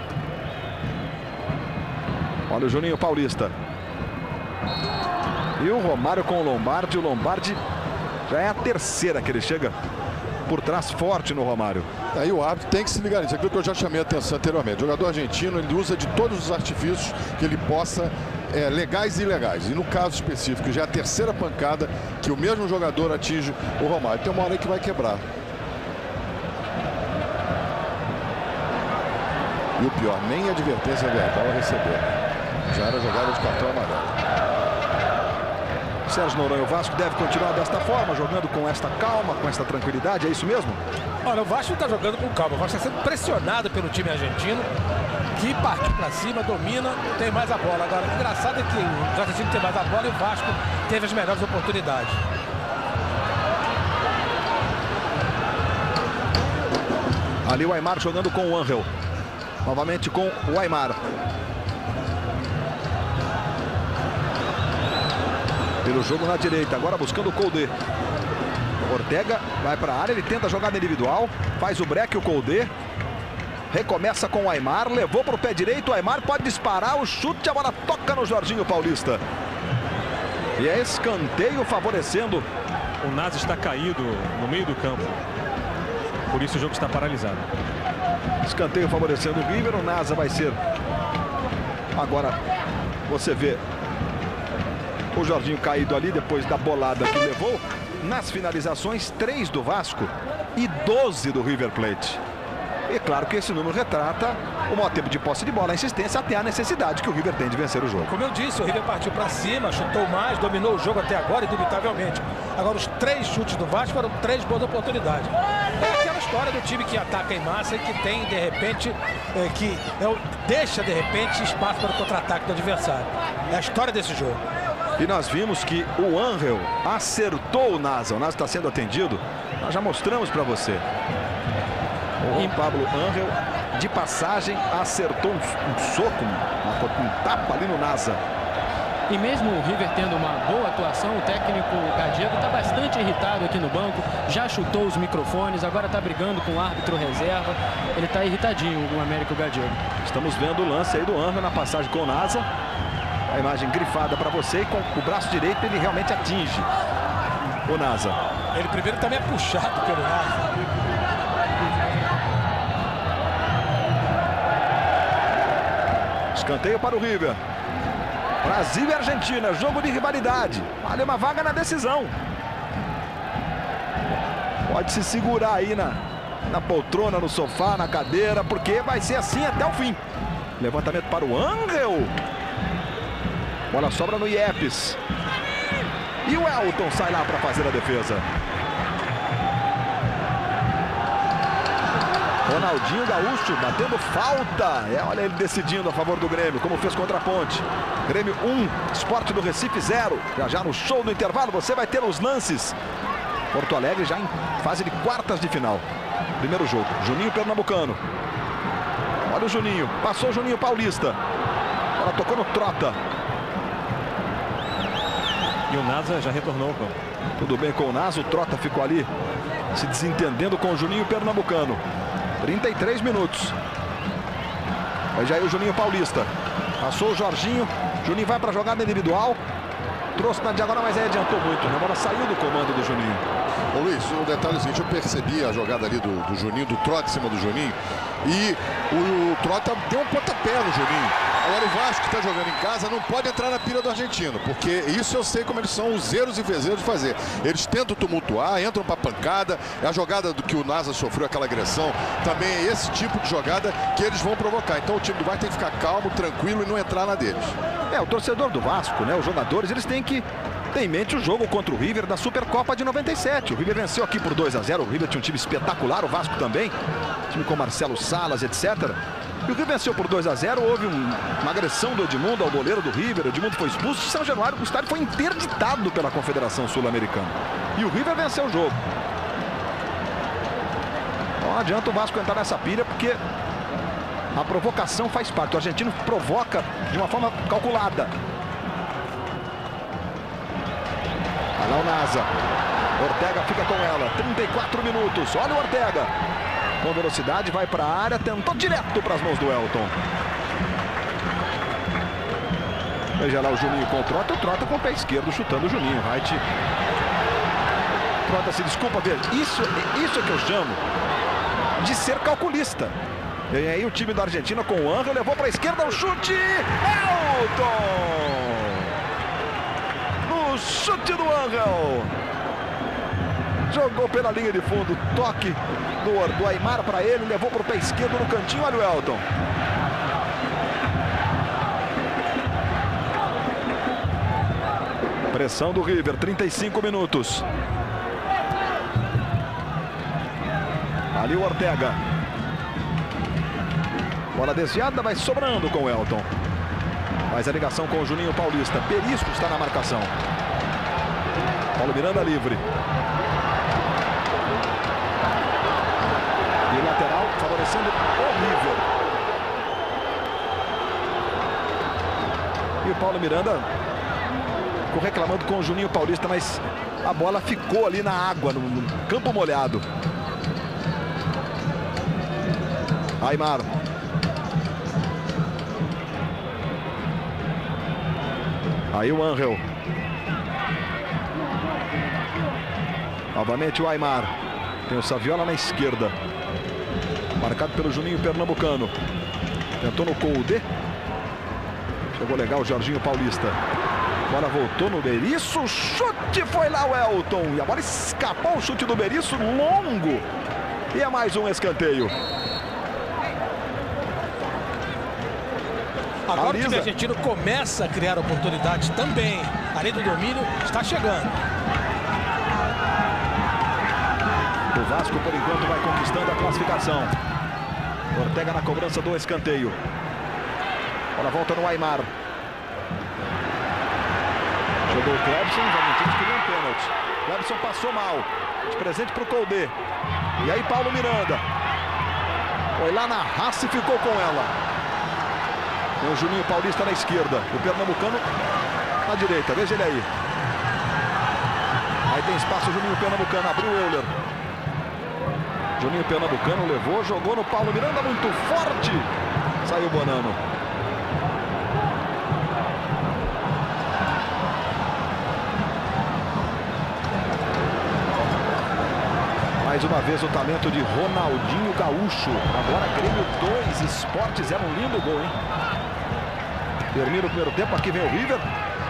Olha o Juninho Paulista. E o Romário com o Lombardi. O Lombardi já é a terceira que ele chega por trás forte no Romário. Aí o árbitro tem que se ligar nisso. Aquilo que eu já chamei a atenção anteriormente. O jogador argentino, ele usa de todos os artifícios que ele possa, legais e ilegais. E no caso específico, já é a terceira pancada que o mesmo jogador atinge o Romário. Tem uma hora aí que vai quebrar. E o pior, nem advertência verbal a receber. Já era jogada de cartão amarelo. Sérgio Noronha, o Vasco deve continuar desta forma, jogando com esta calma, com esta tranquilidade, é isso mesmo? Olha, o Vasco está jogando com calma. O Vasco está sendo pressionado pelo time argentino, que partiu para cima, domina, tem mais a bola. Agora, o engraçado é que os argentinos têm mais a bola e o Vasco teve as melhores oportunidades. Ali o Aimar jogando com o Angel. Novamente com o Aimar. Pelo jogo na direita, agora buscando o Koldé. Ortega vai para a área, ele tenta a jogada individual, faz o break, o Koldé. Recomeça com o Aimar, levou para o pé direito, o Aimar pode disparar o chute, a bola toca no Jorginho Paulista. E é escanteio favorecendo. O Nasa está caído no meio do campo, por isso o jogo está paralisado. Escanteio favorecendo o River, o Nasa vai ser. Agora você vê o Jorginho caído ali depois da bolada que levou. Nas finalizações, 3 do Vasco e 12 do River Plate. E claro que esse número retrata o maior tempo de posse de bola, a insistência, até a necessidade que o River tem de vencer o jogo. Como eu disse, o River partiu para cima, chutou mais, dominou o jogo até agora, indubitavelmente. Agora, os 3 chutes do Vasco foram 3 boas oportunidades. É aquela história do time que ataca em massa e que tem, de repente, deixa, de repente, espaço para o contra-ataque do adversário. É a história desse jogo. E nós vimos que o Angel acertou o Nasa. O Nasa está sendo atendido. Nós já mostramos para você. O Pablo Angel, de passagem, acertou um soco, um tapa ali no Nasa. E mesmo o River tendo uma boa atuação, o técnico Gadiego está bastante irritado aqui no banco. Já chutou os microfones, agora está brigando com o árbitro reserva. Ele está irritadinho, o Américo Gadiego. Estamos vendo o lance aí do Angel na passagem com o Nasa. A imagem grifada para você, e com o braço direito ele realmente atinge o Nasa. Ele primeiro também é puxado pelo Nasa. Escanteio para o River. Brasil e Argentina, jogo de rivalidade. Olha, uma vaga na decisão. Pode se segurar aí na poltrona, no sofá, na cadeira, porque vai ser assim até o fim. Levantamento para o Angel. Bola sobra no Iepes. E o Elton sai lá para fazer a defesa. Ronaldinho Gaúcho batendo falta. Olha ele decidindo a favor do Grêmio, como fez contra a Ponte. Grêmio 1, Sport do Recife 0. Já no show do intervalo você vai ter os lances. Porto Alegre já em fase de quartas de final. Primeiro jogo, Juninho Pernambucano. Olha o Juninho, passou o Juninho Paulista. Ela tocou no Trota. E o Nasa já retornou ao campo. Tudo bem com o Nasa, o Trota ficou ali se desentendendo com o Juninho Pernambucano. 33 minutos. Aí já é o Juninho Paulista. Passou o Jorginho. Juninho vai para a jogada individual. Trouxe na diagonal, mas aí adiantou muito. A bola saiu do comando do Juninho. Ô Luiz, o detalhe é o seguinte, eu percebi a jogada ali do Juninho, do Trota em cima do Juninho. E o Trota deu um pontapé no Juninho. Agora o Vasco, que está jogando em casa, não pode entrar na pilha do argentino, porque isso eu sei como eles são useiros e vezeiros de fazer. Eles tentam tumultuar, entram para pancada. É a jogada do que o Nasa sofreu, aquela agressão, também é esse tipo de jogada que eles vão provocar. Então o time do Vasco tem que ficar calmo, tranquilo e não entrar na deles. O torcedor do Vasco, né, os jogadores, eles têm que ter em mente o jogo contra o River da Supercopa de 97. O River venceu aqui por 2-0. O River tinha um time espetacular, o Vasco também. Time com Marcelo Salas, etc. E o River venceu por 2-0. Houve uma agressão do Edmundo ao goleiro do River. O Edmundo foi expulso. São Januário, o estádio foi interditado pela Confederação Sul-Americana. E o River venceu o jogo. Então não adianta o Vasco entrar nessa pilha, porque a provocação faz parte. O argentino provoca de uma forma calculada. Olha lá o Nasa. Ortega fica com ela. 34 minutos. Olha o Ortega. Com velocidade, vai para a área. Tentou direto para as mãos do Elton. Veja lá o Juninho com o Trota. O Trota com o pé esquerdo chutando o Juninho. Right. Trota se desculpa. Veja, isso é que eu chamo de ser calculista. E aí o time da Argentina com o Angel levou para a esquerda o chute. Elton! No chute do Angel. Jogou pela linha de fundo. Toque do Aimar para ele. Levou para o pé esquerdo no cantinho. Olha o Elton. Pressão do River. 35 minutos. Ali o Ortega. Bola desviada, vai sobrando com o Elton. Faz a ligação com o Juninho Paulista. Berisco está na marcação. Paulo Miranda livre. E o lateral favorecendo o River. E o Paulo Miranda reclamando com o Juninho Paulista, mas a bola ficou ali na água, no campo molhado. Aimar. Aí o Angel. Novamente o Aimar. Tem o Saviola na esquerda. Marcado pelo Juninho Pernambucano. Tentou no Coude. Chegou legal o Jorginho Paulista. Bola voltou no Berizzo. Chute, foi lá o Elton. E a bola escapou, o chute do Berizzo longo. E é mais um escanteio. Agora o time argentino começa a criar oportunidades também. Além do domínio, está chegando. O Vasco, por enquanto, vai conquistando a classificação. Ortega na cobrança do escanteio. Bola volta no Aimar. Jogou o Clebson, os argentinos queriam um pênalti. Clebson passou mal. De presente para o Coude. E aí Paulo Miranda. Foi lá na raça e ficou com ela. Tem o Juninho Paulista na esquerda. O Pernambucano na direita. Veja ele aí. Aí tem espaço o Juninho Pernambucano. Abriu o Euler. Juninho Pernambucano levou, jogou no Paulo Miranda muito forte. Saiu o Bonano. Mais uma vez o talento de Ronaldinho Gaúcho. Agora Grêmio 2, Sport 0. Um lindo gol, hein? Termina o primeiro tempo. Aqui vem o River.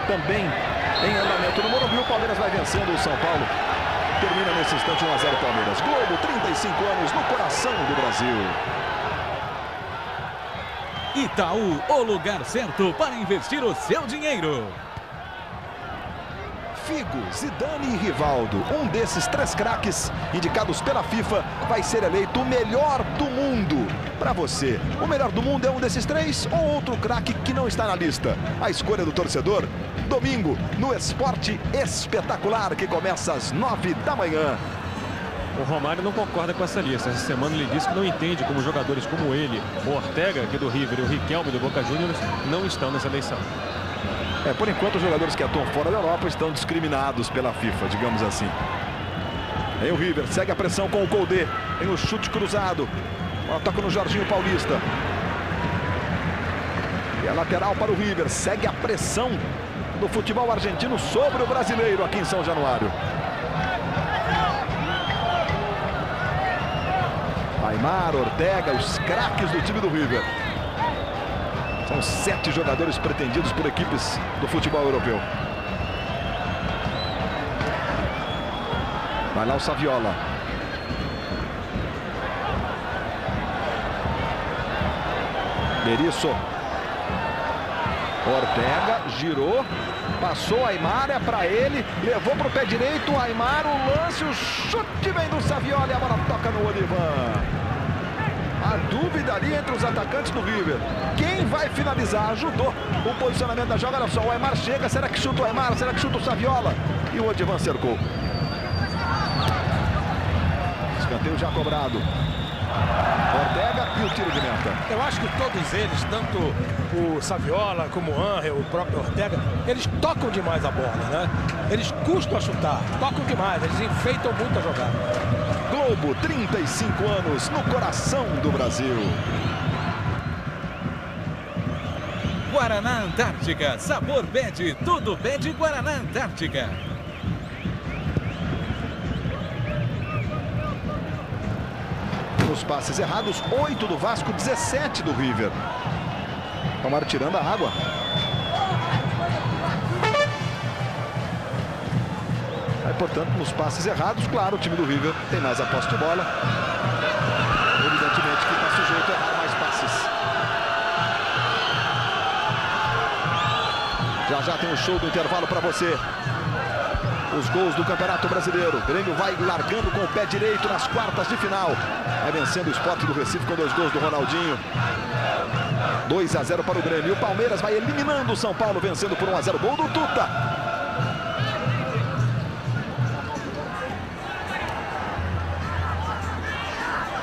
Também em andamento no Morumbi. O Palmeiras vai vencendo o São Paulo. Termina nesse instante 1-0 Palmeiras. Globo, 35 anos no coração do Brasil. Itaú, o lugar certo para investir o seu dinheiro. Figo, Zidane e Rivaldo, um desses três craques indicados pela FIFA, vai ser eleito o melhor do mundo. Para você, o melhor do mundo é um desses três ou outro craque que não está na lista? A escolha do torcedor, domingo, no Esporte Espetacular, que começa às 9 da manhã. O Romário não concorda com essa lista. Essa semana ele disse que não entende como jogadores como ele, o Ortega, aqui do River, e o Riquelme, do Boca Juniors, não estão nessa eleição. Por enquanto os jogadores que atuam fora da Europa estão discriminados pela FIFA, digamos assim. Aí o River segue a pressão com o Coude. Tem o chute cruzado. Bola toca no Jorginho Paulista. E É lateral para o River. Segue a pressão do futebol argentino sobre o brasileiro aqui em São Januário. Aimar, Ortega, os craques do time do River. São 7 jogadores pretendidos por equipes do futebol europeu. Vai lá o Saviola. Berizzo. Ortega girou, passou Aimar, é para ele, levou para o pé direito, Aimar, o lance, o chute vem do Saviola e a bola toca no Olivan. A dúvida ali entre os atacantes do River. Quem vai finalizar? Ajudou o posicionamento da jogada. Olha só, o Aimar chega, será que chuta o Aimar? Será que chuta o Saviola? E o Olivan cercou. Escanteio já cobrado. Ortega e o tiro de meta. Eu acho que todos eles, tanto o Saviola como o Angel, o próprio Ortega, eles tocam demais a bola, né? Eles custam a chutar, tocam demais, eles enfeitam muito a jogada. Globo, 35 anos no coração do Brasil. Guaraná Antártica, sabor pede, tudo pede Guaraná Antártica. Os passes errados, 8 do Vasco, 17 do River. Tomaram tirando a água. Aí, portanto, nos passes errados, claro, o time do River tem mais a posse de bola. Evidentemente que está sujeito a errar mais passes. Já tem um show do intervalo para você. Os gols do Campeonato Brasileiro. O Grêmio vai largando com o pé direito nas quartas de final. Vai vencendo o Sport do Recife com 2 gols do Ronaldinho. 2-0 para o Grêmio. E o Palmeiras vai eliminando o São Paulo, vencendo por 1-0. Gol do Tuta.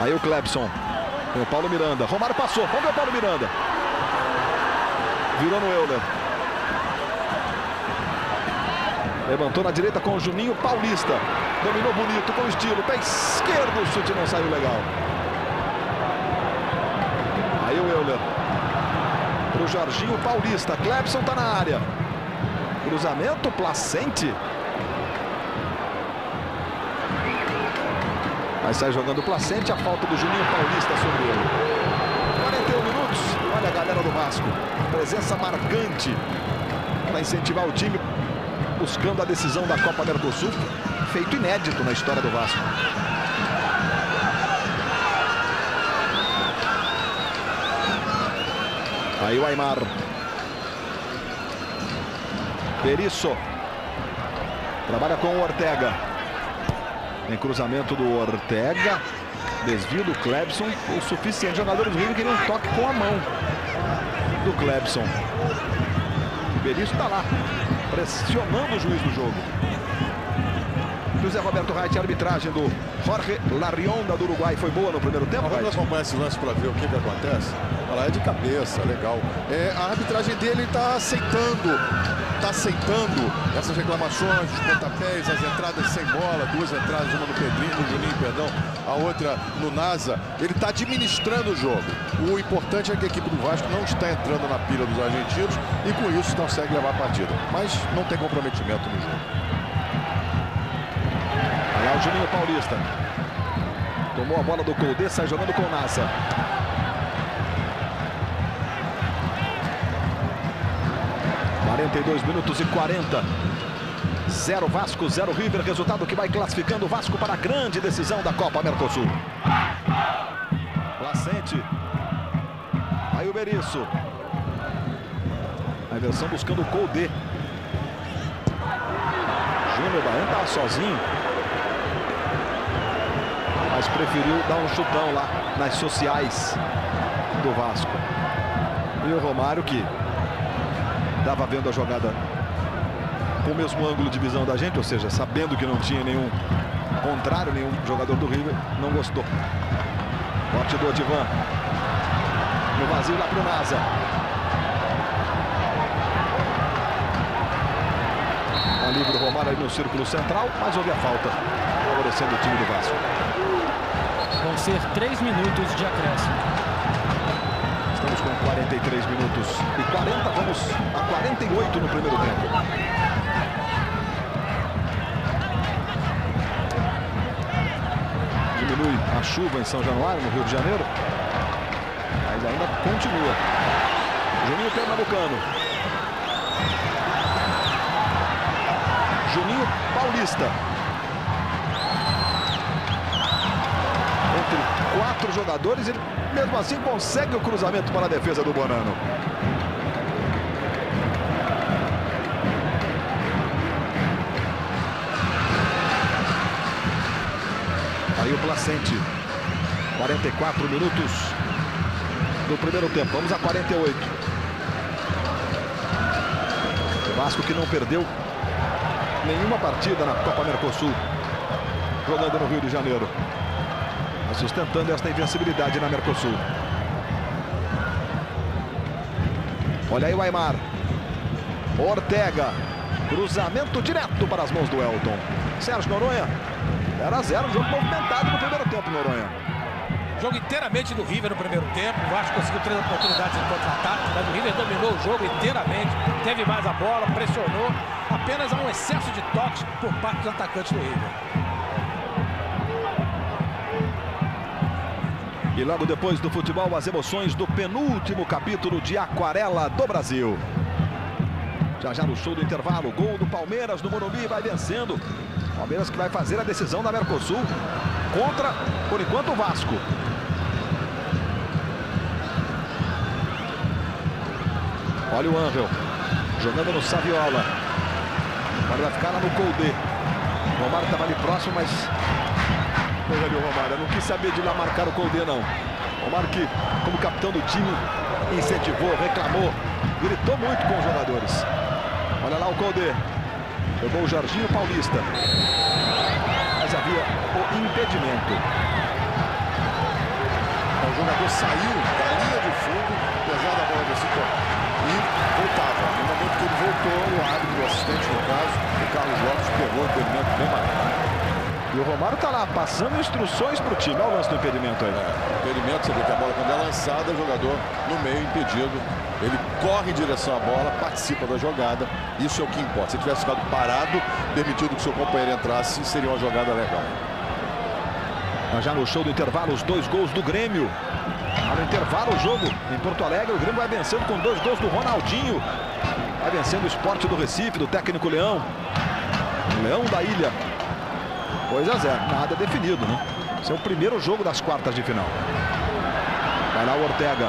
Aí o Clebson. Tem o Paulo Miranda. Romário passou. Vamos ver o Paulo Miranda. Virou no Euler. Levantou na direita com o Juninho Paulista. Dominou bonito, com estilo. Pé esquerdo, o chute não saiu legal. Aí o Euler. Para o Jorginho Paulista. Clebson está na área. Cruzamento, Placente. Aí sai jogando o Placente. A falta do Juninho Paulista sobre ele. 41 minutos. Olha a galera do Vasco. Presença marcante para incentivar o time, buscando a decisão da Copa Mercosul, feito inédito na história do Vasco. Aí o Aimar. Berizzo. Trabalha com o Ortega. Em cruzamento do Ortega. Desvio do Clebson. O suficiente. Jogadores do Rio queriam um toque com a mão do Clebson. O Berizzo está lá, pressionando o juiz do jogo. José Roberto Reit, a arbitragem do Jorge Larionda do Uruguai foi boa no primeiro tempo. Vamos acompanhar esse lance para ver o que acontece. Olha lá, é de cabeça, legal. A arbitragem dele está aceitando essas reclamações, os pontapés, as entradas sem bola, 2 entradas, uma no Pedrinho, no Juninho, perdão, a outra no Nasa. Ele está administrando o jogo. O importante é que a equipe do Vasco não está entrando na pilha dos argentinos e com isso consegue levar a partida. Mas não tem comprometimento no jogo. Olha lá o Juninho Paulista. Tomou a bola do Koudé, sai jogando com o Nasa. (42 minutos e 40). 0 Vasco, 0 River. Resultado que vai classificando o Vasco para a grande decisão da Copa Mercosul. Placente. Aí o Berizzo. A inversão buscando o Koudé. Júnior Baiano estava sozinho, mas preferiu dar um chutão lá nas sociais do Vasco. E o Romário, que estava vendo a jogada com o mesmo ângulo de visão da gente, ou seja, sabendo que não tinha nenhum contrário, nenhum jogador do River, não gostou. Corte do Odivan. No vazio lá para o Nasa. A livre do Romário aí no círculo central, mas houve a falta, favorecendo o time do Vasco. Vão ser 3 minutos de acréscimo. Estamos com 40. 43 minutos e 40, vamos a 48 no primeiro tempo. Diminui a chuva em São Januário, no Rio de Janeiro, mas ainda continua. Juninho Pernambucano. Juninho Paulista. Entre 4 jogadores, ele mesmo assim consegue o cruzamento para a defesa do Bonano. Aí o Placente. 44 minutos do primeiro tempo. Vamos a 48. O Vasco que não perdeu nenhuma partida na Copa Mercosul, jogando no Rio de Janeiro, sustentando esta invencibilidade na Mercosul. Olha aí o Aimar. Ortega. Cruzamento direto para as mãos do Elton. Sérgio Noronha. 0-0, jogo movimentado no primeiro tempo, Noronha. Jogo inteiramente do River no primeiro tempo. O Vasco conseguiu 3 oportunidades em contra-ataque, mas o River dominou o jogo inteiramente. Teve mais a bola, pressionou. Apenas há um excesso de toques por parte dos atacantes do River. E logo depois do futebol, as emoções do penúltimo capítulo de Aquarela do Brasil. Já no show do intervalo, gol do Palmeiras no Morumbi, vai vencendo. Palmeiras que vai fazer a decisão da Mercosul contra, por enquanto, o Vasco. Olha o Angel, jogando no Saviola. Agora vai ficar lá no Koldé. O Romário estava ali próximo, mas... Olha ali o Romário, eu não quis saber de lá marcar o Koldé, não. O Romário que, como capitão do time, incentivou, reclamou, gritou muito com os jogadores. Olha lá o Koldé. Jogou o Jorginho Paulista. Mas havia o impedimento. O jogador saiu da linha de fundo, apesar da bola desse e voltava. No momento que ele voltou, o árbitro, o assistente no caso, o Carlos Lopes, pegou o impedimento bem marcado. E o Romário está lá, passando instruções para o time. Olha o lance do impedimento aí. Impedimento, você vê que a bola, quando é lançada, o jogador no meio, impedido. Ele corre em direção à bola, participa da jogada. Isso é o que importa. Se tivesse ficado parado, permitido que seu companheiro entrasse, seria uma jogada legal. Mas já no show do intervalo, os 2 gols do Grêmio. No intervalo, o jogo em Porto Alegre, o Grêmio vai vencendo com 2 gols do Ronaldinho. Vai vencendo o Sport do Recife, do técnico Leão. Leão da Ilha. 2-0, nada definido, né? Esse é o primeiro jogo das quartas de final. Vai lá o Ortega.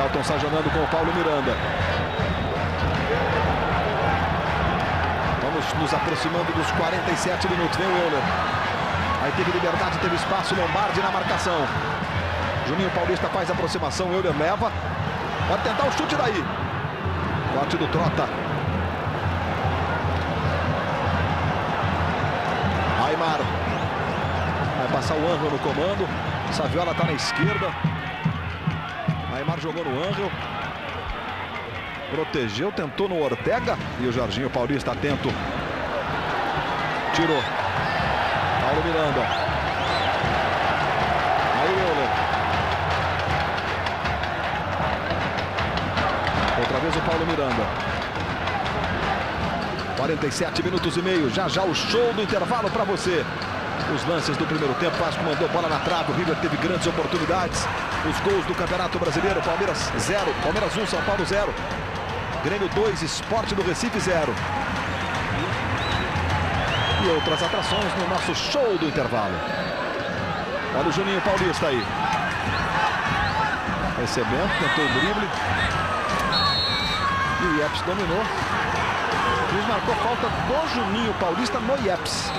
Elton sajonando com o Paulo Miranda. Vamos nos aproximando dos 47 minutos. Vem o Euler. Aí teve liberdade, teve espaço. Lombardi na marcação. Juninho Paulista faz a aproximação. O Euler leva. Pode tentar o chute daí. Corte do Trota. Aimar. Vai passar o Angel no comando. Saviola está na esquerda. Aimar jogou no Angel. Protegeu, tentou no Ortega. E o Jorginho Paulista atento. Tirou. Paulo Miranda. Aí o Euler. Outra vez o Paulo Miranda. 47 minutos e meio. Já o show do intervalo para você. Os lances do primeiro tempo. Vasco mandou bola na trave. O River teve grandes oportunidades. Os gols do Campeonato Brasileiro. Palmeiras 0. Palmeiras 1, São Paulo 0. Grêmio 2, Sport do Recife 0. E outras atrações no nosso show do intervalo. Olha o Juninho Paulista aí. Recebendo, tentou o drible. E o Yeps dominou. O juiz marcou falta do Juninho Paulista no Yeps.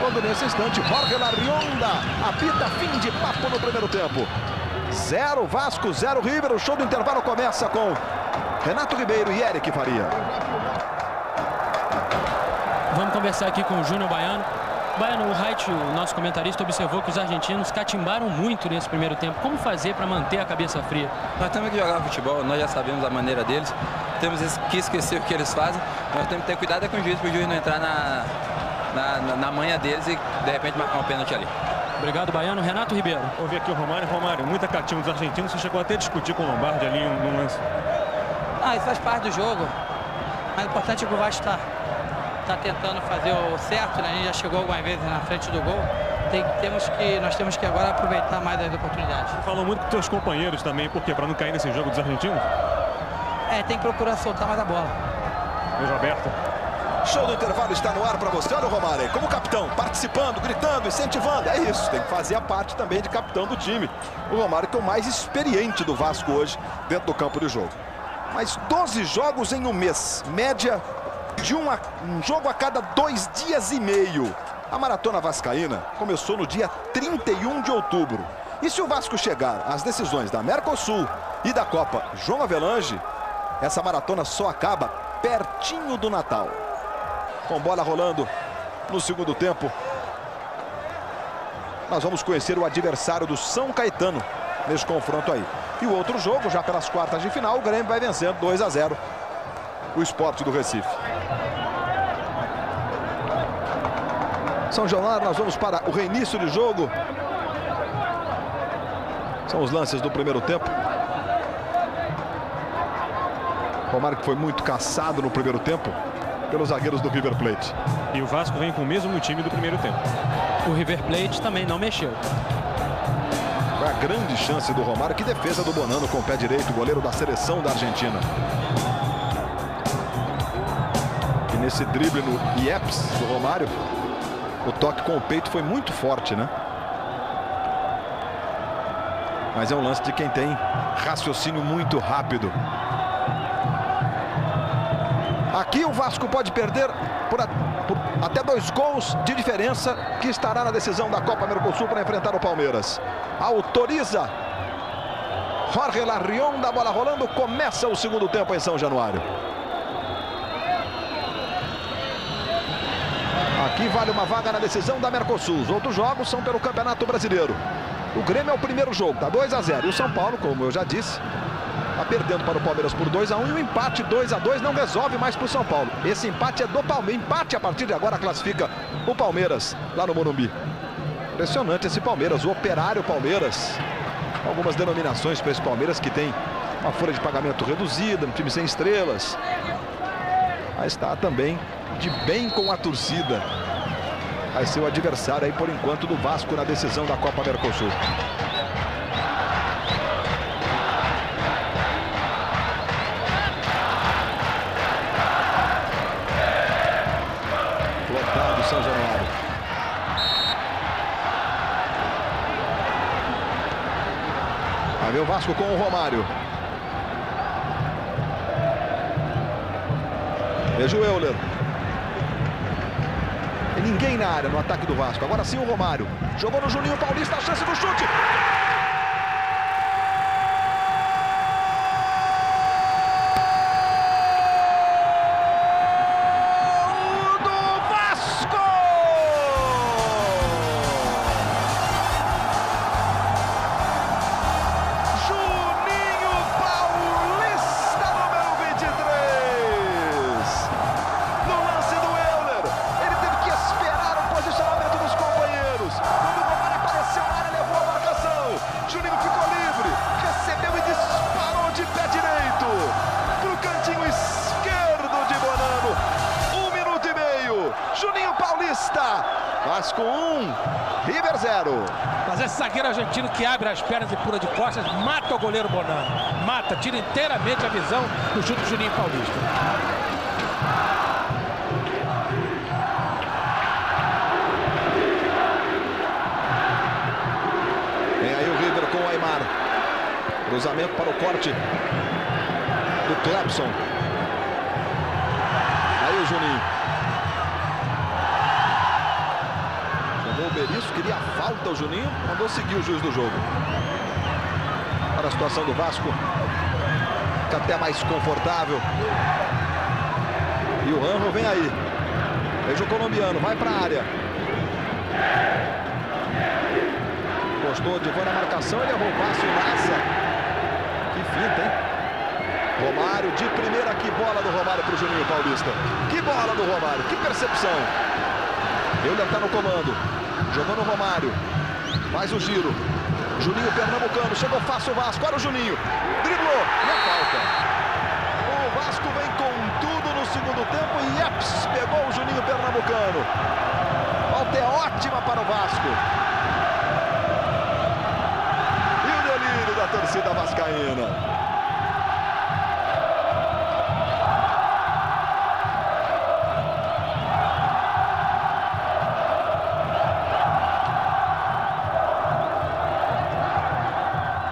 Quando nesse instante, Jorge Larrionda apita fim de papo no primeiro tempo. 0 Vasco, 0 River. O show do intervalo começa com Renato Ribeiro e Eric Faria. Vamos conversar aqui com o Júnior Baiano. Baiano, o Reit, o nosso comentarista, observou que os argentinos catimbaram muito nesse primeiro tempo. Como fazer para manter a cabeça fria? Nós temos que jogar futebol, nós já sabemos a maneira deles. Temos que esquecer o que eles fazem. Nós temos que ter cuidado com o juiz, para o juiz não entrar na manha deles e, de repente, marcar um pênalti ali. Obrigado, Baiano. Renato Ribeiro. Vou ver aqui o Romário. Romário, muito catinho dos argentinos. Você chegou até a discutir com o Lombardi ali no lance. Isso faz parte do jogo. Mas o importante é que o Vasco tá tentando fazer o certo, né? A gente já chegou algumas vezes na frente do gol. Nós temos que agora aproveitar mais as oportunidades. Você falou muito com seus companheiros também, por quê? Para não cair nesse jogo dos argentinos? Tem que procurar soltar mais a bola. Beijo aberto. Show do intervalo está no ar para você. Olha o Romário aí, como capitão, participando, gritando, incentivando. É isso, tem que fazer a parte também de capitão do time. O Romário que é o mais experiente do Vasco hoje dentro do campo de jogo. Mas 12 jogos em um mês, média de um jogo a cada 2 dias e meio. A maratona vascaína começou no dia 31 de outubro. E se o Vasco chegar às decisões da Mercosul e da Copa João Avelange, essa maratona só acaba pertinho do Natal. Com bola rolando no segundo tempo, nós vamos conhecer o adversário do São Caetano nesse confronto aí. E o outro jogo, já pelas quartas de final, o Grêmio vai vencendo 2-0 o Sport do Recife. São Januário, nós vamos para o reinício de jogo. São os lances do primeiro tempo. Romário que foi muito caçado no primeiro tempo pelos zagueiros do River Plate. E o Vasco vem com o mesmo time do primeiro tempo. O River Plate também não mexeu. Foi a grande chance do Romário. Que defesa do Bonano com o pé direito, goleiro da seleção da Argentina. E nesse drible no IEPS do Romário, o toque com o peito foi muito forte, né? Mas é um lance de quem tem raciocínio muito rápido. Aqui o Vasco pode perder por até 2 gols de diferença, que estará na decisão da Copa Mercosul para enfrentar o Palmeiras. Autoriza Jorge Larrión, da bola rolando. Começa o segundo tempo em São Januário. Aqui vale uma vaga na decisão da Mercosul. Os outros jogos são pelo Campeonato Brasileiro. O Grêmio é o primeiro jogo, tá 2-0. E o São Paulo, como eu já disse, está perdendo para o Palmeiras por 2-1. E o empate 2-2 não resolve mais para o São Paulo. Esse empate é do Palmeiras. Empate a partir de agora classifica o Palmeiras lá no Morumbi. Impressionante esse Palmeiras, o Operário Palmeiras. Algumas denominações para esse Palmeiras, que tem uma folha de pagamento reduzida, um time sem estrelas. Mas está também de bem com a torcida. Vai ser o adversário aí por enquanto do Vasco na decisão da Copa Mercosul. Lotado São Januário. Vai ver o Vasco com o Romário. Veja o Euler. E ninguém na área no ataque do Vasco. Agora sim o Romário. Jogou no Juninho Paulista, a chance do chute. Vasco 1, River 0. Mas esse zagueiro argentino que abre as pernas e pula de costas, mata o goleiro Bonano. Mata, tira inteiramente a visão do chute do Juninho Paulista. Vem aí o River com o Aimar. Cruzamento para o corte do Clepson. Aí o Juninho. Chamou o Berizzo, queria a falta o Juninho, mandou seguir o juiz do jogo. Para a situação do Vasco, fica até mais confortável. E o Ranro vem aí. Veja o colombiano, vai para a área. Gostou de voar na marcação, ele errou o passe, o Laça. Que finta, hein? Romário de primeira, que bola do Romário para o Juninho Paulista. Que bola do Romário, que percepção. Euler está no comando, jogou no Romário. Faz o giro. Juninho Pernambucano, chegou fácil o Vasco. Olha o Juninho. Driblou. E a falta. O Vasco vem com tudo no segundo tempo e Yeps pegou o Juninho Pernambucano. Falta é ótima para o Vasco. E o delírio da torcida vascaína.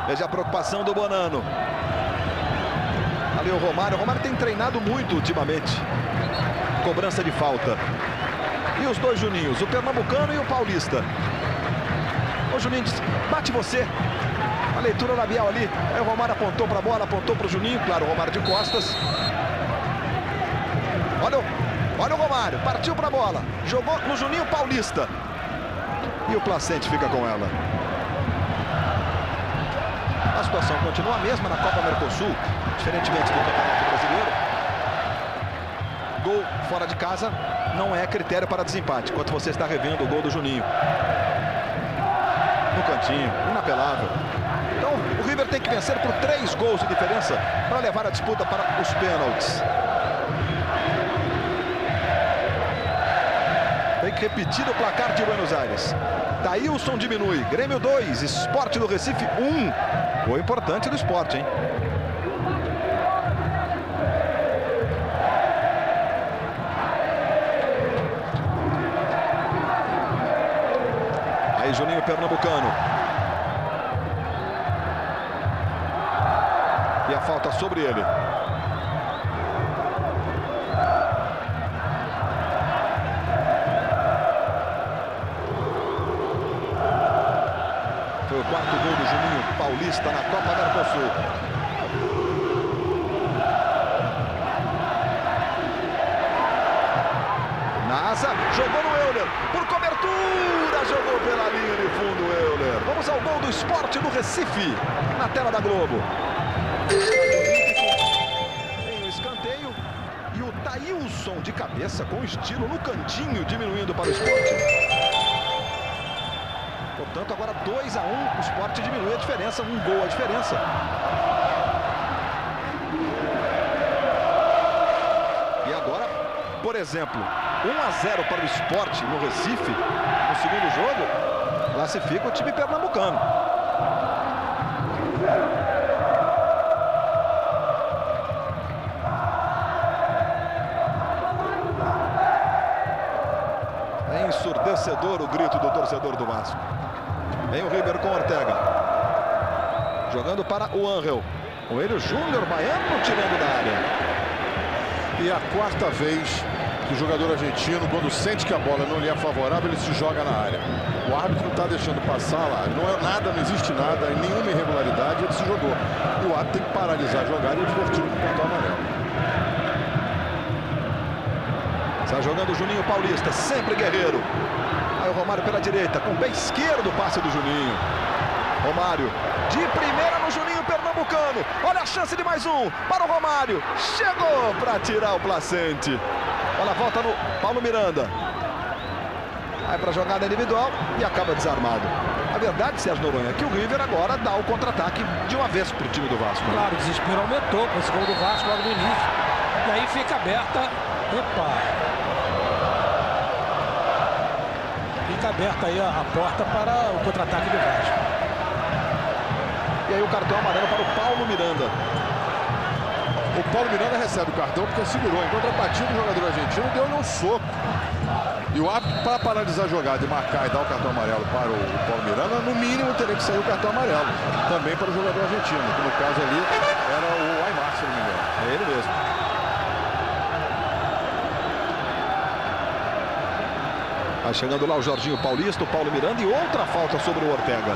Veja a preocupação do Bonano. Ali o Romário. O Romário tem treinado muito ultimamente. Cobrança de falta. E os dois Juninhos, o Pernambucano e o Paulista. O Juninho disse, bate você. A leitura labial ali. Aí o Romário apontou para a bola, apontou para o Juninho. Claro, o Romário de costas. Olha o Romário. Partiu para a bola. Jogou no Juninho Paulista. E o Placente fica com ela. A situação continua a mesma na Copa Mercosul, diferentemente do Campeonato Brasileiro. Gol fora de casa não é critério para desempate, enquanto você está revendo o gol do Juninho. No cantinho, inapelável. Então, o River tem que vencer por 3 gols de diferença para levar a disputa para os pênaltis. Tem que repetir o placar de Buenos Aires. Daílson diminui. Grêmio 2, Sport do Recife 1. Gol importante do Sport, hein? Aí Juninho Pernambucano. E a falta sobre ele. Foi o 4º gol do Juninho Paulista na Copa Mercosul. Nasa jogou no Euler. Por cobertura, jogou pela linha de fundo o Euler. Vamos ao gol do Sport do Recife, na tela da Globo. Tem o escanteio e o Daílson de cabeça com estilo no cantinho, diminuindo para o Sport. Portanto, agora 2-1, o Sport diminui a diferença, 1 gol a diferença. E agora, por exemplo, 1-0 para o Sport no Recife, no segundo jogo, classifica o time pernambucano. É ensurdecedor o grito do torcedor do Vasco. Vem o River com Ortega. Jogando para o Ángel. Com ele o Júnior Baiano tirando da área. E a 4ª vez que o jogador argentino, quando sente que a bola não lhe é favorável, ele se joga na área. O árbitro não está deixando passar lá. Não é nada, não existe nada, nenhuma irregularidade, ele se jogou. E o árbitro tem que paralisar a jogada e divertir com o cartão amarelo. Está jogando o Juninho Paulista, sempre guerreiro. Aí o Romário pela direita, com o pé esquerdo o passe do Juninho. Romário, de primeira no Juninho Pernambucano. Olha a chance de mais um para o Romário. Chegou para tirar o Placente. Olha a volta no Paulo Miranda. Vai para a jogada individual e acaba desarmado. A verdade, Sérgio Noronha, é que o River agora dá o contra-ataque de uma vez para o time do Vasco. Claro, o desespero aumentou com esse gol do Vasco logo no início. E aí fica aberta. Fica aberta aí a porta para o contra-ataque do Vasco. E aí o cartão amarelo para o Paulo Miranda. O Paulo Miranda recebe o cartão porque segurou. Em contrapartida, o jogador argentino deu-lhe um soco. E o árbitro, para paralisar a jogada e marcar e dar o cartão amarelo para o Paulo Miranda, no mínimo teria que sair o cartão amarelo. Também para o jogador argentino, que no caso ali era o Aimar, se não me engano. É ele mesmo. Vai chegando lá o Jorginho Paulista, o Paulo Miranda e outra falta sobre o Ortega.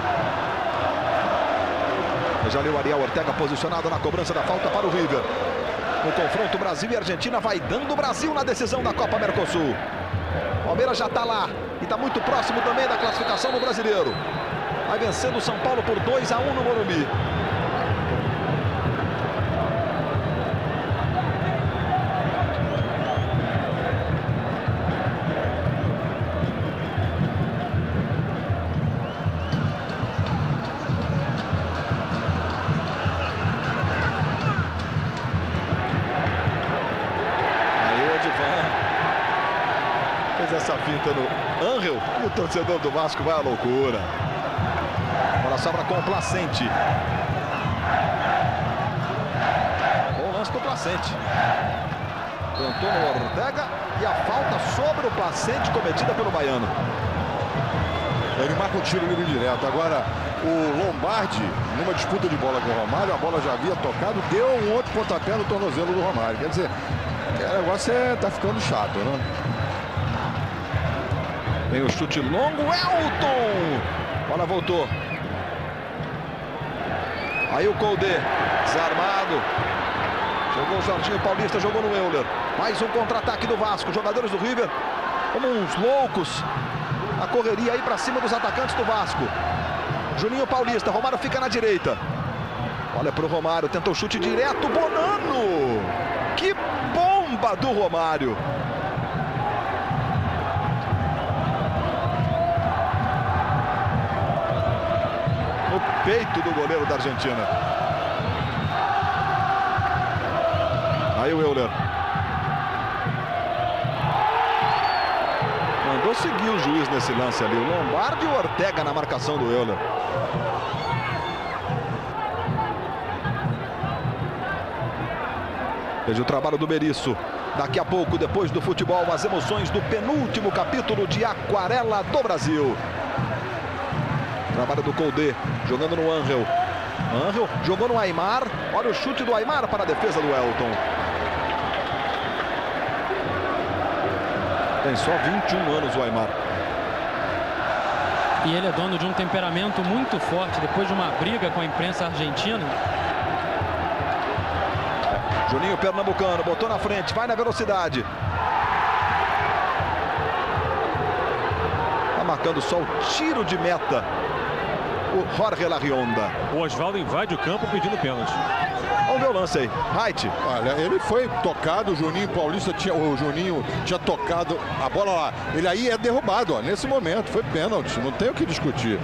Já ali o Ariel Ortega posicionado na cobrança da falta para o River. No confronto Brasil e Argentina, vai dando o Brasil na decisão da Copa Mercosul. Palmeiras já está lá e está muito próximo também da classificação no Brasileiro. Vai vencendo o São Paulo por 2-1 no Morumbi. finta no Angel e o torcedor do Vasco vai à loucura. Bola sobra com o Placente. Bom lance do Placente. Tentou no Ortega e a falta sobre o Placente cometida pelo baiano. Ele marca um tiro livre direto. Agora, o Lombardi, numa disputa de bola com o Romário, a bola já havia tocado, deu um outro pontapé no tornozelo do Romário. Quer dizer, o negócio tá ficando chato, né? Tem o chute longo, Elton! Bola voltou. Aí o Koldé, desarmado. Jogou o Jorginho Paulista, jogou no Euler. Mais um contra-ataque do Vasco. Jogadores do River, como uns loucos, a correria aí pra cima dos atacantes do Vasco. Juninho Paulista, Romário fica na direita. Olha pro Romário, tenta o chute direto, Bonano! Que bomba do Romário! No peito do goleiro da Argentina. Aí o Euler. Mandou seguir o juiz nesse lance ali. O Lombardi e o Ortega na marcação do Euler. Veja o trabalho do Berizzo. Daqui a pouco, depois do futebol, as emoções do penúltimo capítulo de Aquarela do Brasil. Trabalho do Koldé, jogando no Angel. Angel jogou no Aimar. Olha o chute do Aimar para a defesa do Elton. Tem só 21 anos o Aimar. E ele é dono de um temperamento muito forte depois de uma briga com a imprensa argentina. Juninho Pernambucano, botou na frente, vai na velocidade. Tá marcando só o tiro de meta. O Jorge Larrionda. O Osvaldo invade o campo pedindo pênalti. Vamos ver o lance aí. Height. Olha, ele foi tocado, o Juninho Paulista o Juninho tinha tocado a bola lá. Ele aí é derrubado, ó, nesse momento. Foi pênalti, não tem o que discutir.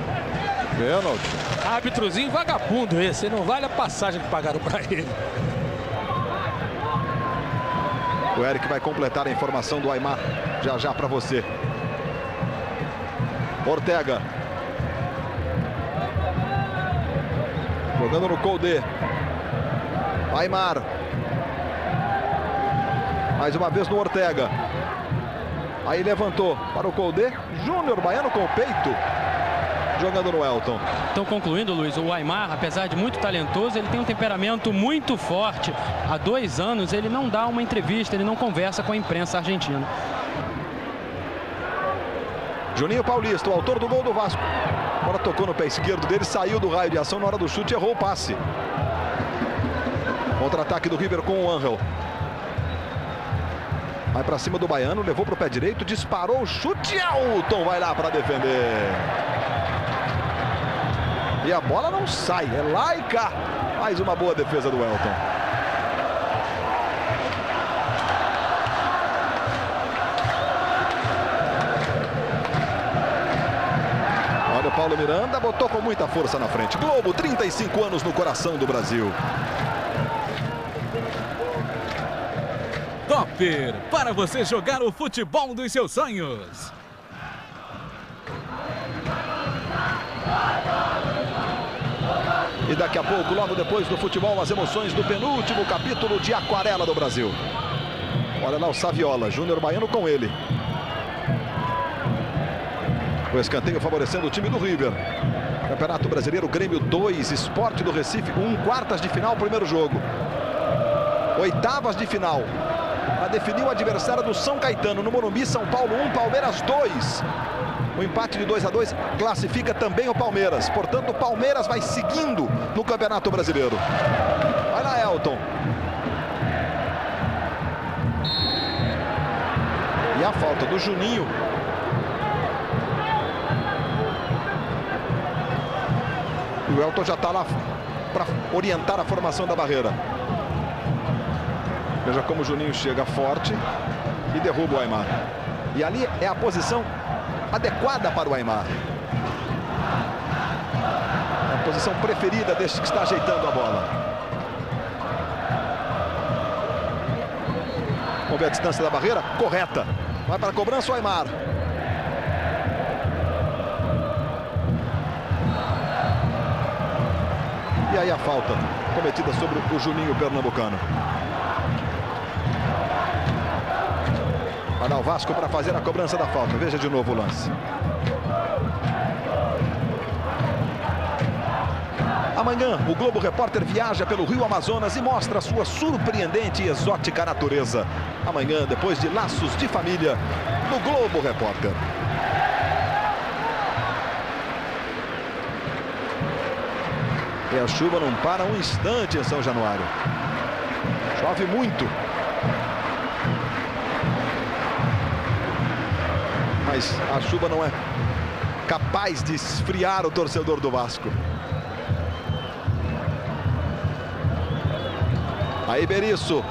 Pênalti. Árbitro,zinho vagabundo esse, não vale a passagem que pagaram para ele. O Eric vai completar a informação do Aimar já já para você. Ortega. Jogando no Koldé. Aimar. Mais uma vez no Ortega. Aí levantou para o Koldé. Júnior Baiano com o peito. Jogando no Elton. Então, concluindo, Luiz, o Aimar, apesar de muito talentoso, ele tem um temperamento muito forte. Há 2 anos ele não dá uma entrevista, ele não conversa com a imprensa argentina. Juninho Paulista, o autor do gol do Vasco. Agora tocou no pé esquerdo dele, saiu do raio de ação na hora do chute, errou o passe. Contra-ataque do River com o Angel. Vai para cima do Baiano, levou para o pé direito, disparou o chute. Elton vai lá para defender. E a bola não sai, é lá e cá. Mais uma boa defesa do Elton. Olha o Paulo Miranda, botou com muita força na frente. Globo, 35 anos no coração do Brasil. Topper, para você jogar o futebol dos seus sonhos. E daqui a pouco, logo depois do futebol, as emoções do penúltimo capítulo de Aquarela do Brasil. Olha lá o Saviola, Júnior Baiano com ele. O escanteio favorecendo o time do River. Campeonato Brasileiro, Grêmio 2, Sport do Recife 1, quartas de final, primeiro jogo. Oitavas de final. A definir o adversário do São Caetano, no Morumbi, São Paulo 1, Palmeiras 2. O empate de 2-2 classifica também o Palmeiras. Portanto, o Palmeiras vai seguindo no Campeonato Brasileiro. Vai lá, Elton. E a falta do Juninho. E o Elton já está lá para orientar a formação da barreira. Veja como o Juninho chega forte e derruba o Aimar. E ali é a posição adequada para o Aimar. É a posição preferida deste que está ajeitando a bola. Vamos ver a distância da barreira. Correta. Vai para a cobrança o Aimar. E aí a falta cometida sobre o Juninho pernambucano. Vai dar o Vasco para fazer a cobrança da falta. Veja de novo o lance. Amanhã, o Globo Repórter viaja pelo Rio Amazonas e mostra sua surpreendente e exótica natureza. Amanhã, depois de Laços de Família, no Globo Repórter. E a chuva não para um instante em São Januário. Chove muito. Mas a chuva não é capaz de esfriar o torcedor do Vasco. Aí Berizzo.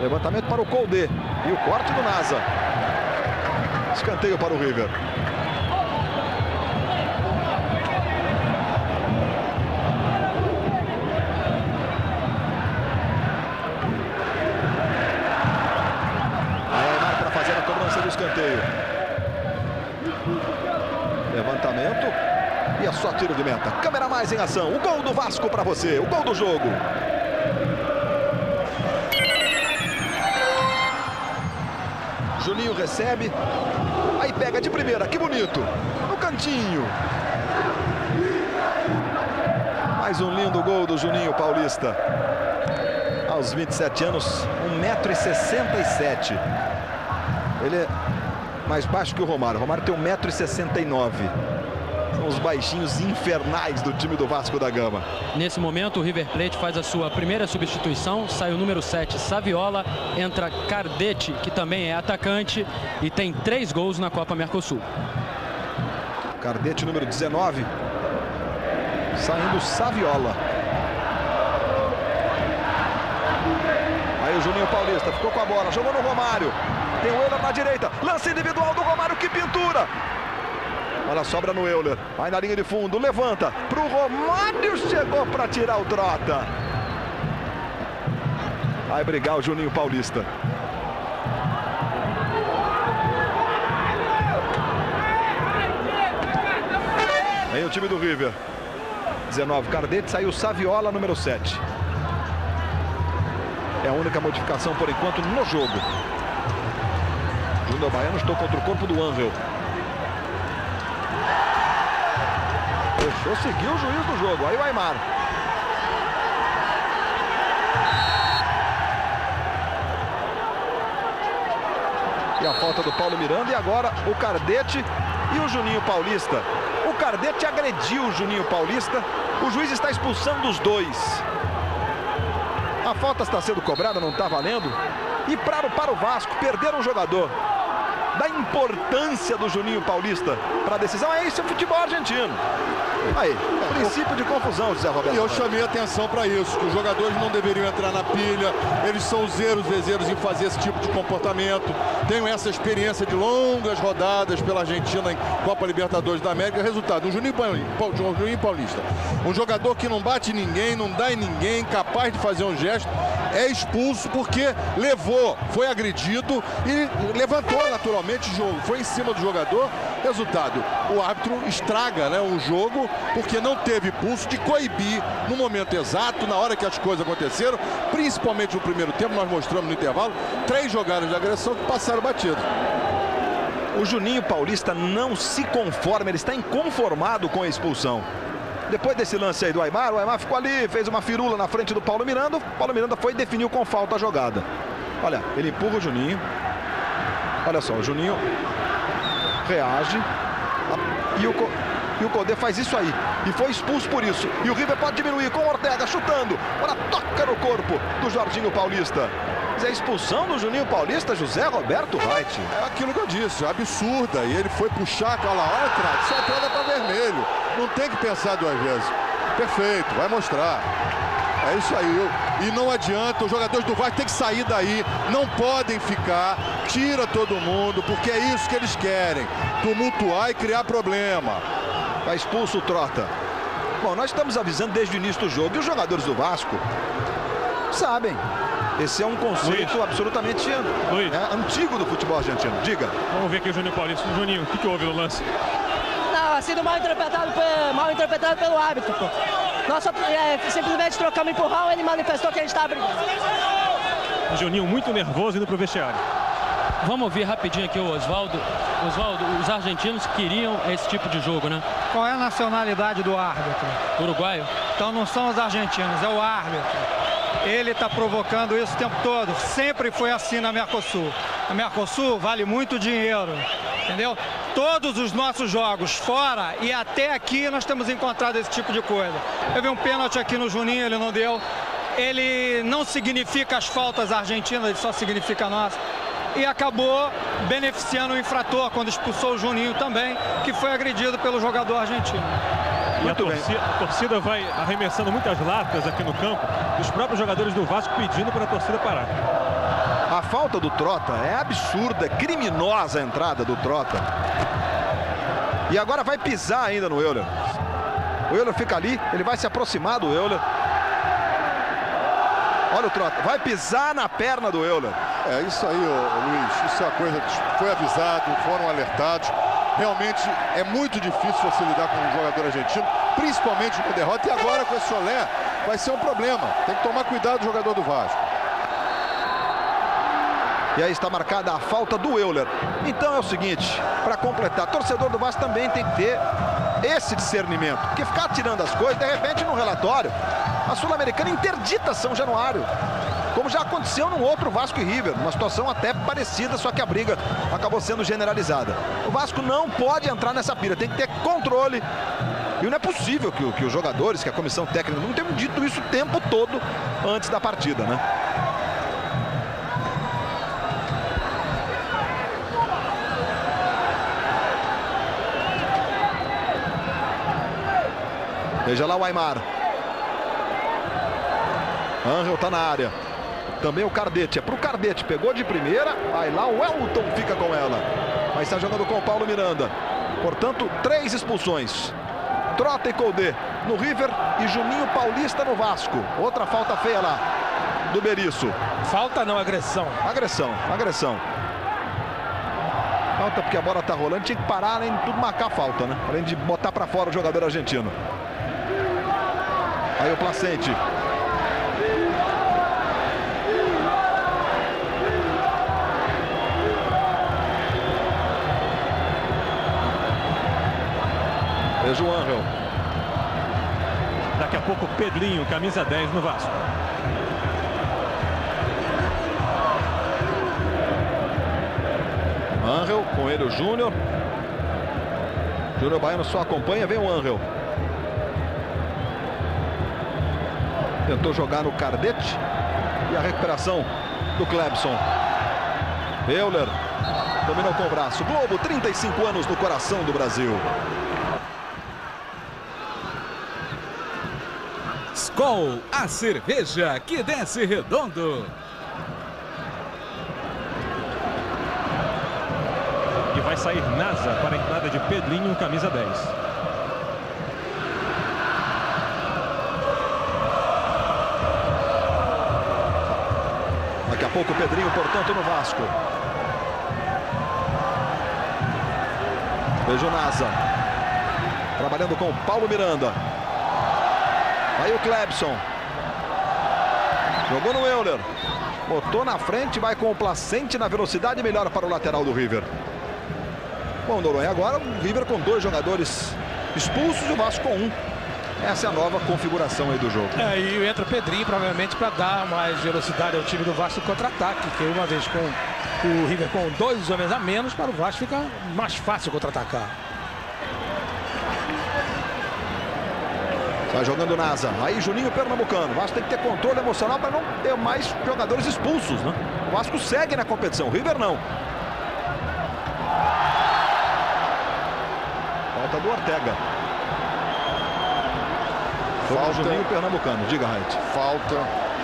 Levantamento para o Koldé. E o corte do Nasa. Escanteio para o River. Aí Aimar para fazer a cobrança do escanteio. Levantamento. E é só tiro de meta. Câmera mais em ação. O gol do Vasco para você. O gol do jogo. Juninho recebe. Aí pega de primeira. Que bonito. No cantinho. Mais um lindo gol do Juninho Paulista. Aos 27 anos, 1,67 m. Ele é mais baixo que o Romário. O Romário tem 1,69 m. São os baixinhos infernais do time do Vasco da Gama. Nesse momento, o River Plate faz a sua primeira substituição. Sai o número 7, Saviola. Entra Cardetti, que também é atacante. E tem 3 gols na Copa Mercosul. Cardetti, número 19. Saindo Saviola. Aí o Juninho Paulista ficou com a bola. Jogou no Romário. Tem o Euler na direita. Lance individual do Romário. Que pintura! Olha, sobra no Euler. Vai na linha de fundo. Levanta para o Romário. Chegou para tirar o Trota. Vai brigar o Juninho Paulista. Aí o time do River. 19, Cardetti. Saiu Saviola, número 7. É a única modificação por enquanto no jogo. Júnior Baiano estou contra o corpo do Angel. Deixou seguir o juiz do jogo. Aí o Aimar. E a falta do Paulo Miranda. E agora o Cardetti e o Juninho Paulista. O Cardetti agrediu o Juninho Paulista. O juiz está expulsando os dois. A falta está sendo cobrada, não está valendo. E para o Vasco, perderam um jogador. Da importância do Juninho Paulista para a decisão. É isso, é futebol argentino. Aí, princípio de confusão, José Roberto. E eu chamei atenção para isso, que os jogadores não deveriam entrar na pilha. Eles são os vezeiros em fazer esse tipo de comportamento. Tenho essa experiência de longas rodadas pela Argentina em Copa Libertadores da América. Resultado, um Juninho Paulista. Um jogador que não bate em ninguém, não dá em ninguém, capaz de fazer um gesto, é expulso porque foi agredido e levantou naturalmente o jogo. Foi em cima do jogador. Resultado, o árbitro estraga, né, o jogo porque não teve pulso de coibir no momento exato, na hora que as coisas aconteceram, principalmente no primeiro tempo. Nós mostramos no intervalo 3 jogadas de agressão que passaram batido. O Juninho Paulista não se conforma, ele está inconformado com a expulsão. Depois desse lance aí do Aimar, o Aimar ficou ali, fez uma firula na frente do Paulo Miranda. O Paulo Miranda foi e definiu com falta a jogada. Olha, ele empurra o Juninho. Olha só, o Juninho reage. E o Koldé faz isso aí. E foi expulso por isso. E o River pode diminuir com o Ortega chutando. Olha, toca no corpo do Jorginho Paulista. Mas a expulsão do Juninho Paulista, José Roberto Reit. É aquilo que eu disse, absurda. E ele foi puxar, olha lá, olha, só entrada para vermelho. Não tem que pensar 2 vezes. Perfeito, vai mostrar. É isso aí. E não adianta, os jogadores do Vasco têm que sair daí. Não podem ficar, tira todo mundo, porque é isso que eles querem. Tumultuar e criar problema. Vai expulso o Trota. Bom, nós estamos avisando desde o início do jogo. E os jogadores do Vasco sabem. Esse é um conceito absolutamente antigo do futebol argentino. Diga. Vamos ver aqui o Juninho Paulista. Juninho, o que houve no lance? Não, sido mal interpretado pelo árbitro, pô. Nós simplesmente trocamos empurrão, ele manifestou que a gente estava brigando. Juninho muito nervoso indo pro vestiário. Vamos ouvir rapidinho aqui o Oswaldo. Oswaldo, os argentinos queriam esse tipo de jogo, né? Qual é a nacionalidade do árbitro? Uruguaio? Então não são os argentinos, é o árbitro. Ele está provocando isso o tempo todo. Sempre foi assim na Mercosul. A Mercosul vale muito dinheiro, entendeu? Todos os nossos jogos fora e até aqui nós temos encontrado esse tipo de coisa. Eu vi um pênalti aqui no Juninho, ele não deu. Ele não significa as faltas argentinas, ele só significa a nossa. E acabou beneficiando o infrator quando expulsou o Juninho também, que foi agredido pelo jogador argentino. E a torcida vai arremessando muitas latas aqui no campo, dos próprios jogadores do Vasco pedindo para a torcida parar. A falta do Trota é absurda, é criminosa a entrada do Trota. E agora vai pisar ainda no Euler. O Euler fica ali, ele vai se aproximar do Euler. Olha o Trota, vai pisar na perna do Euler. É isso aí, Luiz, isso é uma coisa que foi avisado, foram alertados. Realmente é muito difícil você lidar com um jogador argentino, principalmente com derrota. E agora com esse Solé vai ser um problema. Tem que tomar cuidado do jogador do Vasco. E aí está marcada a falta do Euler. Então é o seguinte, para completar, torcedor do Vasco também tem que ter esse discernimento. Porque ficar tirando as coisas, de repente no relatório, a Sul-Americana interdita São Januário. Como já aconteceu num outro Vasco e River, uma situação até parecida, só que a briga acabou sendo generalizada. O Vasco não pode entrar nessa pira, tem que ter controle. E não é possível que os jogadores, que a comissão técnica não tenham dito isso o tempo todo antes da partida, né? Veja lá o Aimar. Angel tá na área. Também o Cardete, é pro Cardete, pegou de primeira, vai lá, o Elton fica com ela. Vai estar jogando com o Paulo Miranda. Portanto, 3 expulsões. Trota e Coudet no River e Juninho Paulista no Vasco. Outra falta feia lá, do Berizzo. Falta não, agressão. Agressão. Falta porque a bola tá rolando, tinha que parar, além de tudo, marcar a falta, né? Além de botar pra fora o jogador argentino. Aí o Placente. Veja o Angel. Daqui a pouco o Pedrinho, camisa 10 no Vasco. Angel, com ele o Júnior. Júnior Baiano só acompanha, vem o Angel. Tentou jogar no Cardete. E a recuperação do Clebson. Euler dominou com o braço. Globo, 35 anos no coração do Brasil. Skol, a cerveja que desce redondo. E vai sair Nasa para a entrada de Pedrinho, camisa 10. Daqui a pouco o Pedrinho, portanto, no Vasco. Veja o Nasa. Trabalhando com o Paulo Miranda. Aí o Clebson. Jogou no Euler. Botou na frente, vai com o Placente na velocidade, melhor para o lateral do River. Bom, Noronha, agora o River com 2 jogadores expulsos e o Vasco com 1. Essa é a nova configuração aí do jogo. E entra o Pedrinho, provavelmente, para dar mais velocidade ao time do Vasco no contra-ataque. Que uma vez com o River com 2 homens a menos, para o Vasco fica mais fácil contra-atacar. Vai jogando o Nasa. Aí Juninho Pernambucano. O Vasco tem que ter controle emocional para não ter mais jogadores expulsos, né? O Vasco segue na competição, o River não. Falta do Ortega. Falta. Juninho Pernambucano. Diga, Raid. Falta.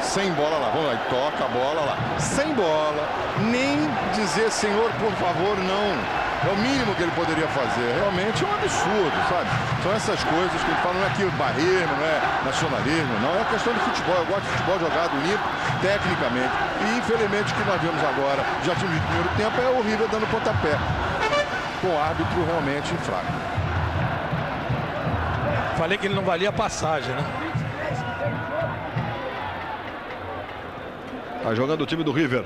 Sem bola lá. Vamos lá. Toca a bola lá. Sem bola. Nem dizer, senhor, por favor, não. É o mínimo que ele poderia fazer. Realmente é um absurdo, sabe? São essas coisas que ele fala, não é aquilo barrismo, não é nacionalismo, não. É questão de futebol. Eu gosto de futebol jogado limpo, tecnicamente. E infelizmente o que nós vemos agora, já tivemos no primeiro tempo, é o River dando pontapé. Com o árbitro realmente fraco. falei que ele não valia a passagem, né? Tá jogando o time do River.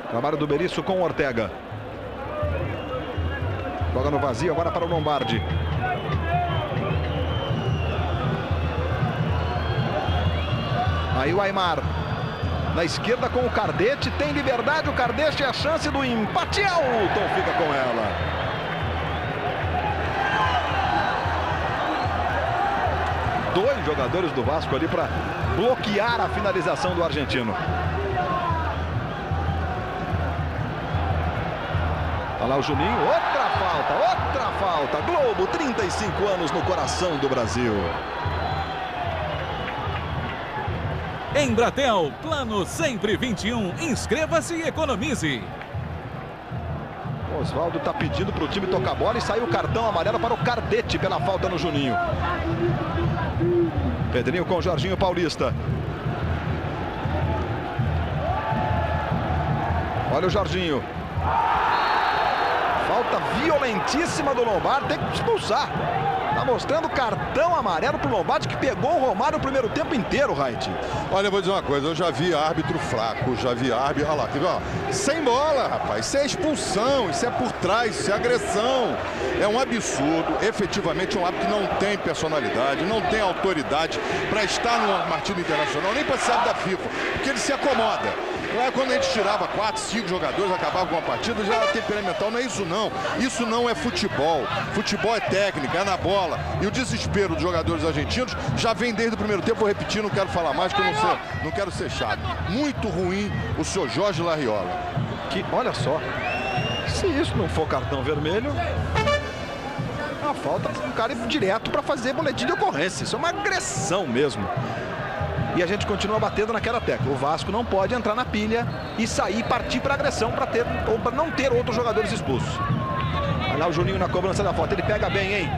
Trabalho do Berizzo com o Ortega. Joga no vazio agora para o Lombardi. Aí o Aimar. Na esquerda com o Cardete. Tem liberdade o Cardete. A chance do empate. Elton fica com ela. Dois jogadores do Vasco ali para bloquear a finalização do argentino. Olha lá o Juninho, outra falta. Globo, 35 anos no coração do Brasil. Embratel, plano sempre 21. Inscreva-se e economize. Oswaldo está pedindo para o time tocar bola e saiu o cartão amarelo para o Cardete pela falta no Juninho. Pedrinho com o Jorginho Paulista. Olha o Jorginho. Falta violentíssima do Lombardi, tem que expulsar. Tá mostrando cartão amarelo pro Lombardi, que pegou o Romário no primeiro tempo inteiro, Wright. Olha, eu vou dizer uma coisa, eu já vi árbitro fraco, já vi árbitro... Olha lá, quer ver, ó? Sem bola, rapaz, isso é expulsão, isso é por trás, isso é agressão. É um absurdo, efetivamente é um árbitro que não tem personalidade, não tem autoridade para estar numa partida internacional, nem para ser da FIFA, porque ele se acomoda. Lá quando a gente tirava 4, 5 jogadores, acabava com uma partida, já era temperamental. Não é isso não. Isso não é futebol. Futebol é técnica, é na bola. E o desespero dos jogadores argentinos já vem desde o primeiro tempo. Vou repetir, não quero falar mais, porque eu não quero ser chato. Muito ruim o senhor Jorge Larriola. Que, olha só, se isso não for cartão vermelho, a falta um cara direto para fazer boletim de ocorrência. Isso é uma agressão mesmo. E a gente continua batendo naquela tecla. O Vasco não pode entrar na pilha e sair, partir para agressão para ter ou para não ter outros jogadores expulsos. Olha lá o Juninho na cobrança da falta. Ele pega bem, hein?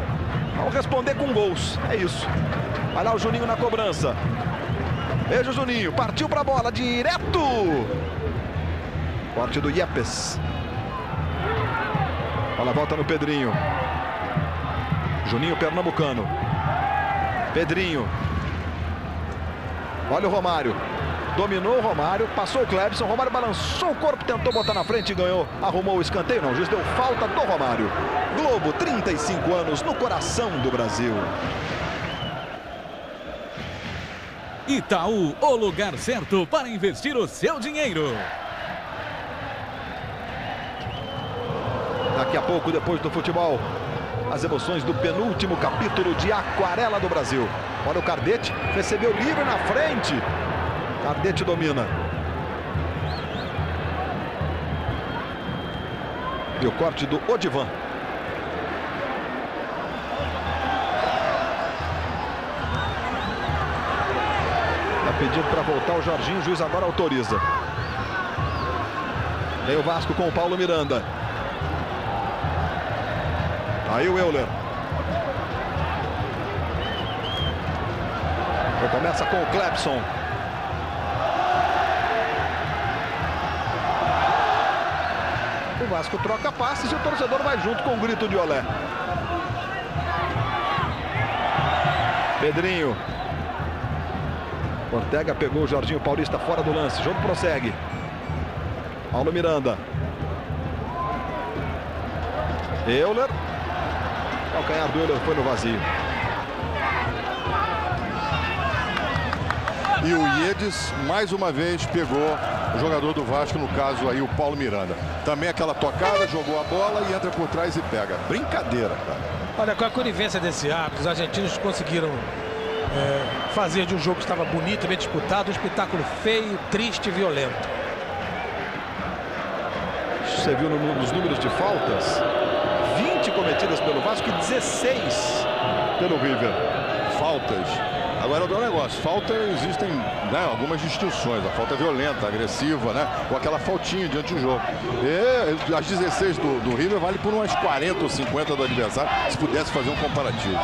Vamos responder com gols. É isso. Olha lá o Juninho na cobrança. Veja o Juninho. Partiu para a bola. Direto. Corte do Yepes. Olha a volta no Pedrinho. Juninho pernambucano. Pedrinho. Olha o Romário, dominou o Romário, passou o Clebson, Romário balançou o corpo, tentou botar na frente e ganhou, arrumou o escanteio, não, o juiz deu falta do Romário. Globo, 35 anos no coração do Brasil. Itaú, o lugar certo para investir o seu dinheiro. Daqui a pouco, depois do futebol, as emoções do penúltimo capítulo de Aquarela do Brasil. Olha o Cardete, recebeu livre na frente. Cardete domina. E o corte do Odivan. Está pedindo para voltar o Jorginho, o juiz agora autoriza. Vem o Vasco com o Paulo Miranda. Aí o Euler. Começa com o Clebson. O Vasco troca passes e o torcedor vai junto com o grito de olé. Pedrinho. Ortega pegou o Jorginho Paulista fora do lance. O jogo prossegue. Paulo Miranda. Euler. O calcanhar do Euler foi no vazio. E o Guedes, mais uma vez, pegou o jogador do Vasco, no caso aí o Paulo Miranda. Também aquela tocada, jogou a bola e entra por trás e pega. Brincadeira, cara. Olha, com a conivência desse árbitro, os argentinos conseguiram fazer de um jogo que estava bonito, bem disputado, um espetáculo feio, triste e violento. Você viu nos números de faltas? 20 cometidas pelo Vasco e 16 pelo River. Faltas. Agora eu dou um negócio, falta existem, né, algumas distinções, a falta violenta, agressiva, né, ou aquela faltinha diante do jogo. E as 16 do River vale por umas 40 ou 50 do adversário, se pudesse fazer um comparativo.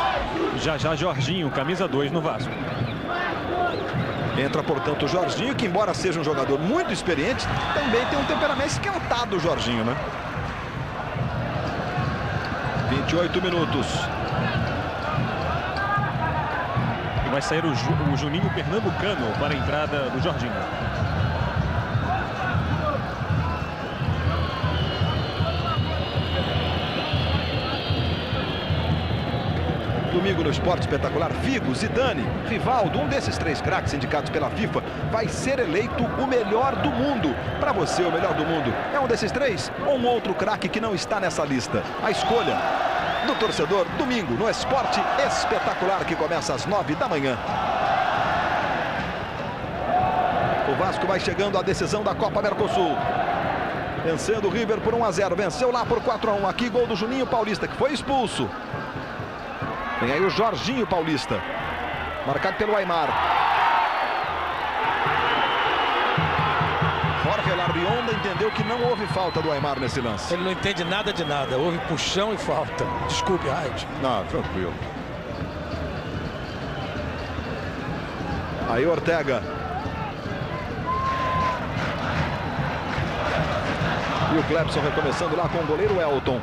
Já Jorginho, camisa 2 no Vasco. Entra, portanto, o Jorginho, que embora seja um jogador muito experiente, também tem um temperamento esquentado, o Jorginho, né? 28 minutos. E vai sair o Juninho Pernambucano para a entrada do Jorginho. Domingo no Esporte Espetacular, Figo, Zidane, Rivaldo, um desses 3 craques indicados pela FIFA, vai ser eleito o melhor do mundo. Para você, o melhor do mundo é um desses 3 ou um outro craque que não está nessa lista? A escolha do torcedor, domingo no Esporte Espetacular, que começa às 9 da manhã. O Vasco vai chegando à decisão da Copa Mercosul. Vencendo o River por 1-0, venceu lá por 4-1. Aqui gol do Juninho Paulista, que foi expulso. Vem aí o Jorginho Paulista, marcado pelo Aimar. Jorge Larrionda entendeu que não houve falta do Aimar nesse lance. Ele não entende nada de nada, houve puxão e falta. Desculpe, Raid. Não, tranquilo. Aí Ortega. E o Clepson recomeçando lá com o goleiro Elton.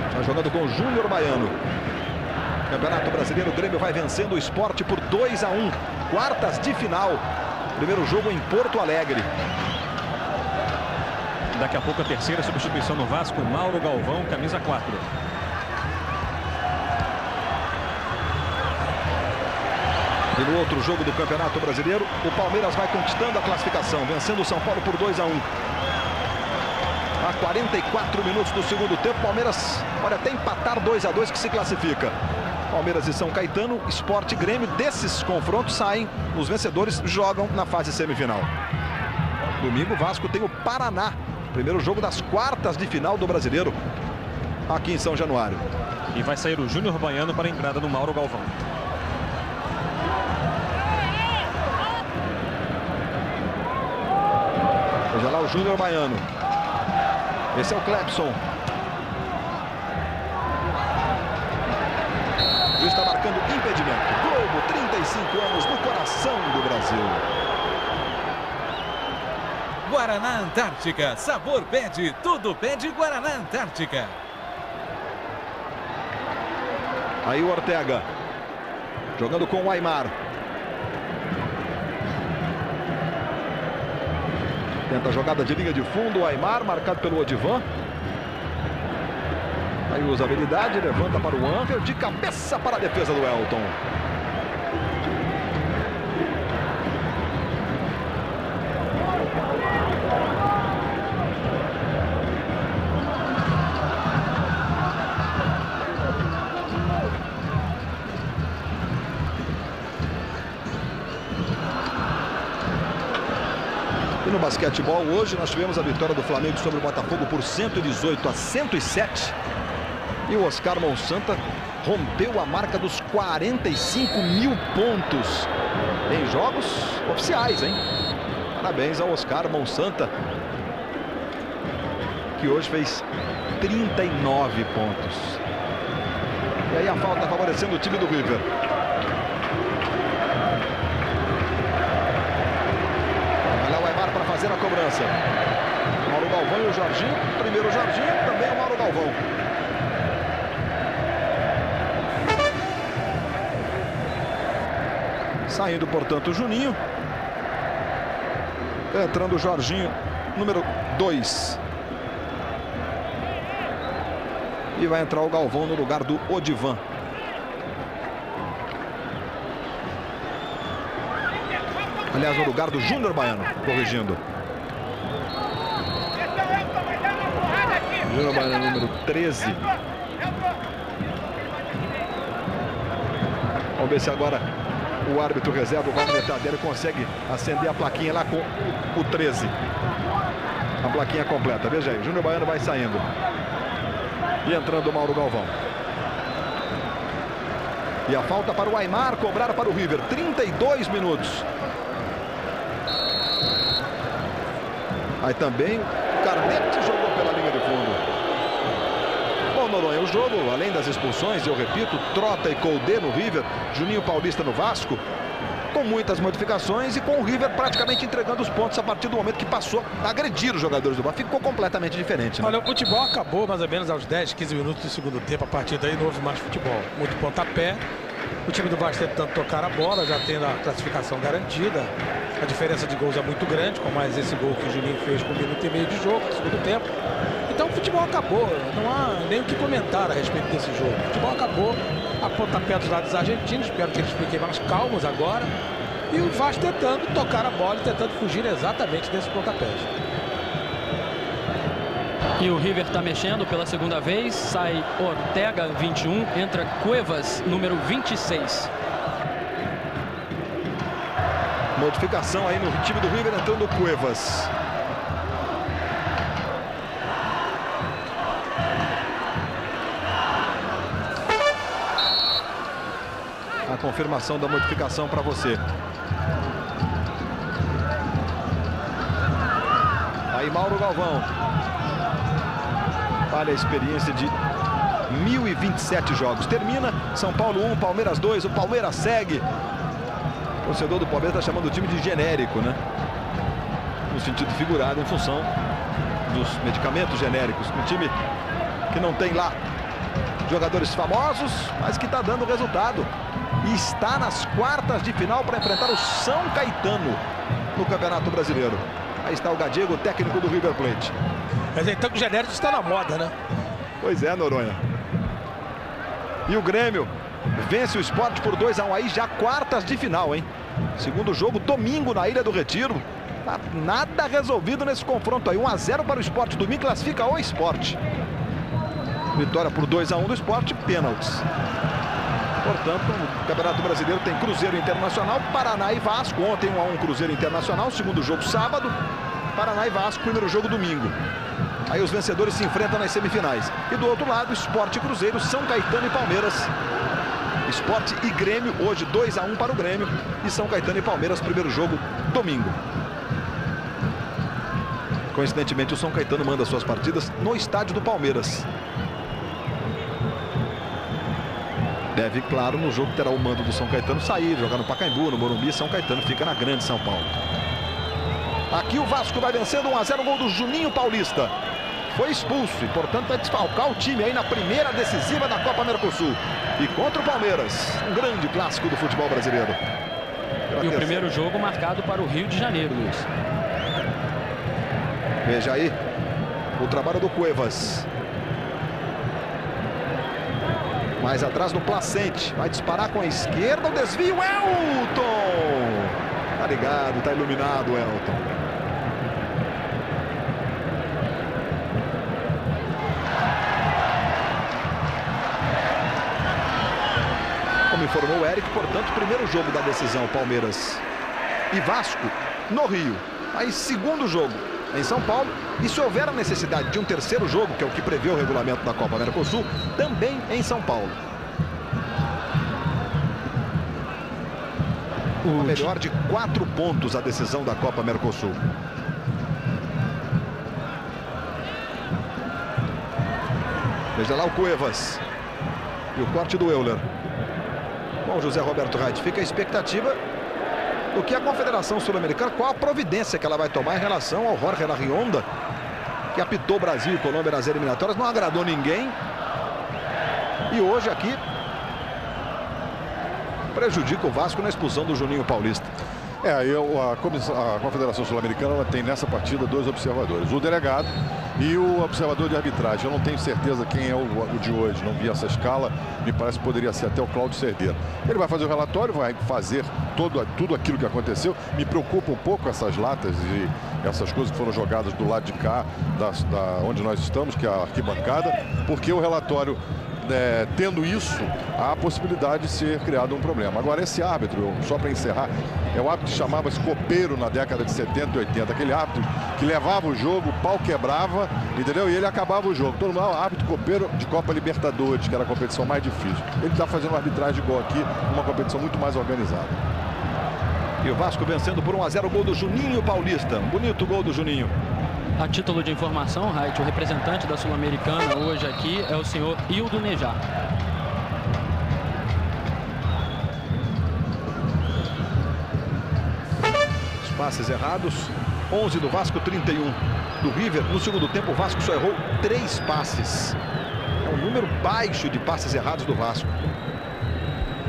Está jogando com o Júnior Baiano. Campeonato Brasileiro, o Grêmio vai vencendo o Sport por 2-1. Quartas de final. Primeiro jogo em Porto Alegre. Daqui a pouco a terceira substituição no Vasco, Mauro Galvão, camisa 4. E no outro jogo do Campeonato Brasileiro, o Palmeiras vai conquistando a classificação, vencendo o São Paulo por 2-1. A 44 minutos do segundo tempo, Palmeiras pode até empatar 2-2 que se classifica. Palmeiras e São Caetano, Sport e Grêmio, desses confrontos saem, os vencedores jogam na fase semifinal. Domingo, o Vasco tem o Paraná, primeiro jogo das quartas de final do Brasileiro, aqui em São Januário. E vai sair o Júnior Baiano para a entrada do Mauro Galvão. Veja lá o Júnior Baiano. Esse é o Clepson. Já está marcando impedimento. Globo, 35 anos no coração do Brasil. Guaraná Antártica, sabor pede, tudo pede Guaraná Antártica. Aí o Ortega, jogando com o Aimar. Tenta a jogada de linha de fundo, o Aimar, marcado pelo Odivan. Aí usa a habilidade, levanta para o Anver, de cabeça para a defesa do Elton. E no basquetebol, hoje nós tivemos a vitória do Flamengo sobre o Botafogo por 118-107. E o Oscar Monsanta rompeu a marca dos 45 mil pontos em jogos oficiais, hein? Parabéns ao Oscar Monsanta, que hoje fez 39 pontos. E aí a falta favorecendo o time do River. Para fazer a cobrança. Mauro Galvão e o Jorginho. Primeiro o Jorginho, também o Mauro Galvão. Saindo, portanto, o Juninho. Entrando o Jorginho, número 2. E vai entrar o Galvão no lugar do Odivan. Aliás, no lugar do Júnior Baiano, corrigindo. Júnior Baiano, número 13. Vamos ver se agora o árbitro reserva, o Wagner Tadeiro, consegue acender a plaquinha lá com o 13. A plaquinha completa. Veja aí, Júnior Baiano vai saindo. E entrando o Mauro Galvão. E a falta para o Aimar, cobrar para o River. 32 minutos. Aí também o Carnete jogou pela linha de fundo. Bom, Noronha, o jogo, além das expulsões, eu repito, Trota e Koldé no River, Juninho Paulista no Vasco, com muitas modificações e com o River praticamente entregando os pontos a partir do momento que passou a agredir os jogadores do Vasco. Ficou completamente diferente, né? Olha, o futebol acabou mais ou menos aos 10, 15 minutos do segundo tempo. A partir daí não houve mais futebol. Muito pontapé O time do Vasco tentando tocar a bola, já tendo a classificação garantida. A diferença de gols é muito grande, com mais esse gol que o Juninho fez com 1 minuto e meio de jogo, no segundo tempo. Então o futebol acabou, não há nem o que comentar a respeito desse jogo. O futebol acabou, a pontapé dos lados argentinos, espero que eles fiquem mais calmos agora. E o Vasco tentando tocar a bola e tentando fugir exatamente desse pontapé. E o River está mexendo pela segunda vez, sai Ortega, 21, entra Cuevas, número 26. Modificação aí no time do River, entrando o Cuevas. A confirmação da modificação para você. Aí Mauro Galvão. Olha a experiência de 1027 jogos. Termina São Paulo 1, Palmeiras 2, o Palmeiras segue. O torcedor do Palmeiras está chamando o time de genérico, né? No sentido figurado, em função dos medicamentos genéricos. Um time que não tem lá jogadores famosos, mas que está dando resultado. E está nas quartas de final para enfrentar o São Caetano no Campeonato Brasileiro. Aí está o Gadiego, técnico do River Plate. Mas então o genérico está na moda, né? Pois é, Noronha. E o Grêmio vence o Sport por 2-1 aí, já quartas de final, hein? Segundo jogo, domingo na Ilha do Retiro. Nada resolvido nesse confronto aí. 1-0 para o Sport. Domingo classifica o Sport. Vitória por 2-1 do Sport, pênaltis. Portanto, o Campeonato Brasileiro tem Cruzeiro Internacional, Paraná e Vasco. Ontem 1-1 Cruzeiro Internacional, segundo jogo sábado. Paraná e Vasco, primeiro jogo domingo. Aí os vencedores se enfrentam nas semifinais. E do outro lado, Sport e Cruzeiro, São Caetano e Palmeiras. Sport e Grêmio, hoje 2-1 para o Grêmio. E São Caetano e Palmeiras, primeiro jogo domingo. Coincidentemente, o São Caetano manda suas partidas no estádio do Palmeiras. Deve, claro, no jogo que terá o mando do São Caetano sair, jogar no Pacaembu, no Morumbi. São Caetano fica na Grande São Paulo. Aqui o Vasco vai vencendo 1-0, gol do Juninho Paulista. Foi expulso e, portanto, vai desfalcar o time aí na primeira decisiva da Copa Mercosul. E contra o Palmeiras, um grande clássico do futebol brasileiro. E o primeiro jogo marcado para o Rio de Janeiro, Luiz. Veja aí o trabalho do Cuevas. Mais atrás do Placente. Vai disparar com a esquerda. O desvio. Elton. Tá ligado, tá iluminado o Elton. Como informou o Eric, portanto, primeiro jogo da decisão, Palmeiras e Vasco no Rio. Aí segundo jogo em São Paulo. E se houver a necessidade de um terceiro jogo, que é o que prevê o regulamento da Copa Mercosul, também em São Paulo. Uma melhor de 4 pontos a decisão da Copa Mercosul. Veja lá o Cuevas. E o corte do Euler. Bom, José Roberto Reit, fica a expectativa do que a Confederação Sul-Americana, qual a providência que ela vai tomar em relação ao Jorge Larrionda, que apitou Brasil e Colômbia nas eliminatórias, não agradou ninguém. E hoje aqui prejudica o Vasco na expulsão do Juninho Paulista. A Confederação Sul-Americana tem nessa partida 2 observadores, o delegado e o observador de arbitragem. Eu não tenho certeza quem é o de hoje, não vi essa escala, me parece que poderia ser até o Cláudio Cerdeira. Ele vai fazer o relatório, vai fazer tudo aquilo que aconteceu. Me preocupa um pouco essas latas e essas coisas que foram jogadas do lado de cá, onde nós estamos, que é a arquibancada, porque o relatório, tendo isso, há a possibilidade de ser criado um problema. Agora, esse árbitro, só para encerrar, é o árbitro que chamava-se copeiro na década de 70 e 80. Aquele árbitro que levava o jogo, o pau quebrava, entendeu? E ele acabava o jogo. Todo mundo, árbitro copeiro de Copa Libertadores, que era a competição mais difícil. Ele está fazendo uma arbitragem igual aqui, uma competição muito mais organizada. E o Vasco vencendo por 1-0, o gol do Juninho Paulista. Um bonito gol do Juninho. A título de informação, Reit, o representante da Sul-Americana hoje aqui é o senhor Hildo Nejar. Os passes errados, 11 do Vasco, 31 do River. No segundo tempo, o Vasco só errou 3 passes. É um número baixo de passes errados do Vasco.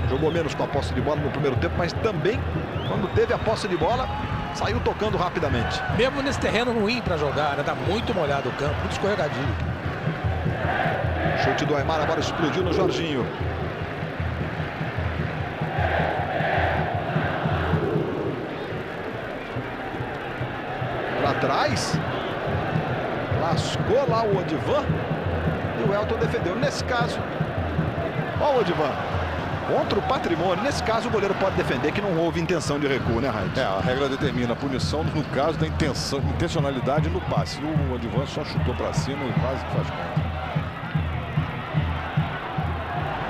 Jogou menos com a posse de bola no primeiro tempo, mas também, quando teve a posse de bola, saiu tocando rapidamente. Mesmo nesse terreno ruim para jogar, né? Tá muito molhado o campo, muito escorregadinho. Chute do Aimar, a bola explodiu no Jorginho. Para trás. Lascou lá o Odivan. E o Elton defendeu. Nesse caso, ó o Odivan. Contra o Patrimônio. Nesse caso, o goleiro pode defender que não houve intenção de recuo, né, Raid? A regra determina a punição no caso da intencionalidade no passe. O Odivan só chutou para cima e quase que faz conta.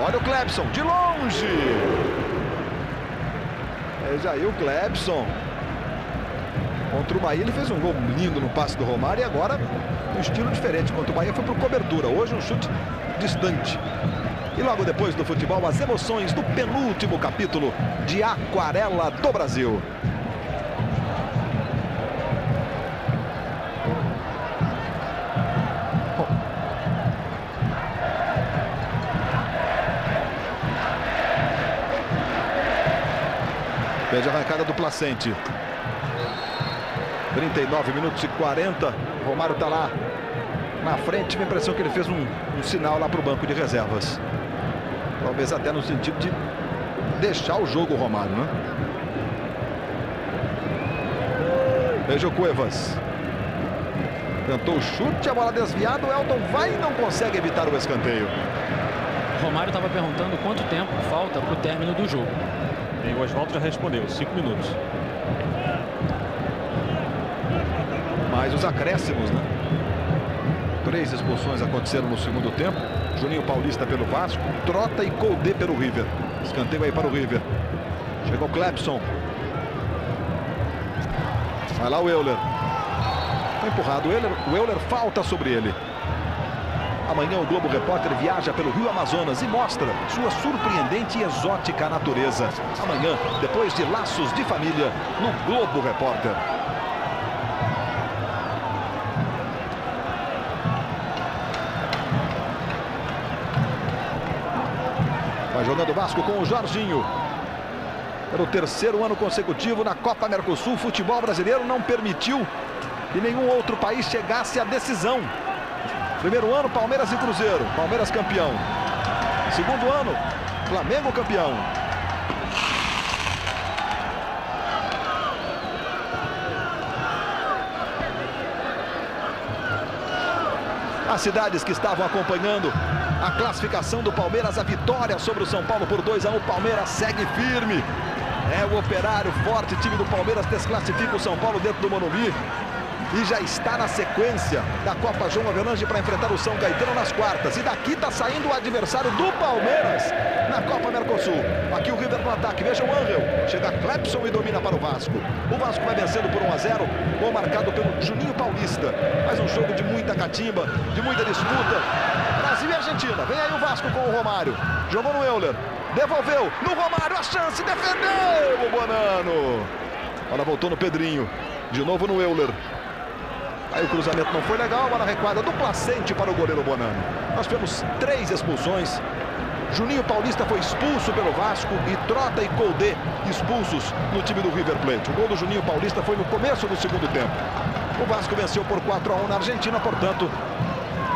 Olha o Clebson, de longe. Já aí o Clebson. Contra o Bahia, ele fez um gol lindo no passe do Romário e agora um estilo diferente. Contra o Bahia foi por cobertura. Hoje um chute distante. E logo depois do futebol, as emoções do penúltimo capítulo de Aquarela do Brasil. Pede a arrancada do Placente. 39 minutos e 40. O Romário está lá na frente. Tive a impressão que ele fez um sinal lá para o banco de reservas. Talvez até no sentido de deixar o jogo o Romário, né? Veja o Cuevas. Tentou o chute, a bola desviada. O Elton vai e não consegue evitar o escanteio. Romário estava perguntando quanto tempo falta para o término do jogo. E o Oswaldo já respondeu, 5 minutos. Mais os acréscimos, né? 3 expulsões aconteceram no segundo tempo. Juninho Paulista pelo Vasco, Trota e Koldé pelo River. Escanteio aí para o River. Chegou o Clebson. Vai lá o Euler. Foi empurrado o Euler, falta sobre ele. Amanhã o Globo Repórter viaja pelo Rio Amazonas e mostra sua surpreendente e exótica natureza. Amanhã, depois de Laços de Família, no Globo Repórter. Vai jogando o Vasco com o Jorginho. Pelo 3º ano consecutivo na Copa Mercosul, o futebol brasileiro não permitiu que nenhum outro país chegasse à decisão. Primeiro ano, Palmeiras e Cruzeiro. Palmeiras campeão. Segundo ano, Flamengo campeão. As cidades que estavam acompanhando a classificação do Palmeiras, a vitória sobre o São Paulo por 2-1. O Palmeiras segue firme. É o Operário, forte time do Palmeiras, desclassifica o São Paulo dentro do Morumbi. E já está na sequência da Copa João Avelange para enfrentar o São Caetano nas quartas. E daqui está saindo o adversário do Palmeiras na Copa Mercosul. Aqui o River no ataque. Veja o Angel. Chega Clebson e domina para o Vasco. O Vasco vai vencendo por 1-0. Gol marcado pelo Juninho Paulista. Mais um jogo de muita catimba, de muita disputa. Brasil e Argentina. Vem aí o Vasco com o Romário. Jogou no Euler. Devolveu no Romário. A chance. Defendeu o Bonano. Bola voltou no Pedrinho. De novo no Euler. Aí o cruzamento não foi legal, a bola recuada do Placente para o goleiro Bonano. Nós tivemos 3 expulsões. Juninho Paulista foi expulso pelo Vasco e Trota e Koldé expulsos no time do River Plate. O gol do Juninho Paulista foi no começo do segundo tempo. O Vasco venceu por 4-1 na Argentina, portanto,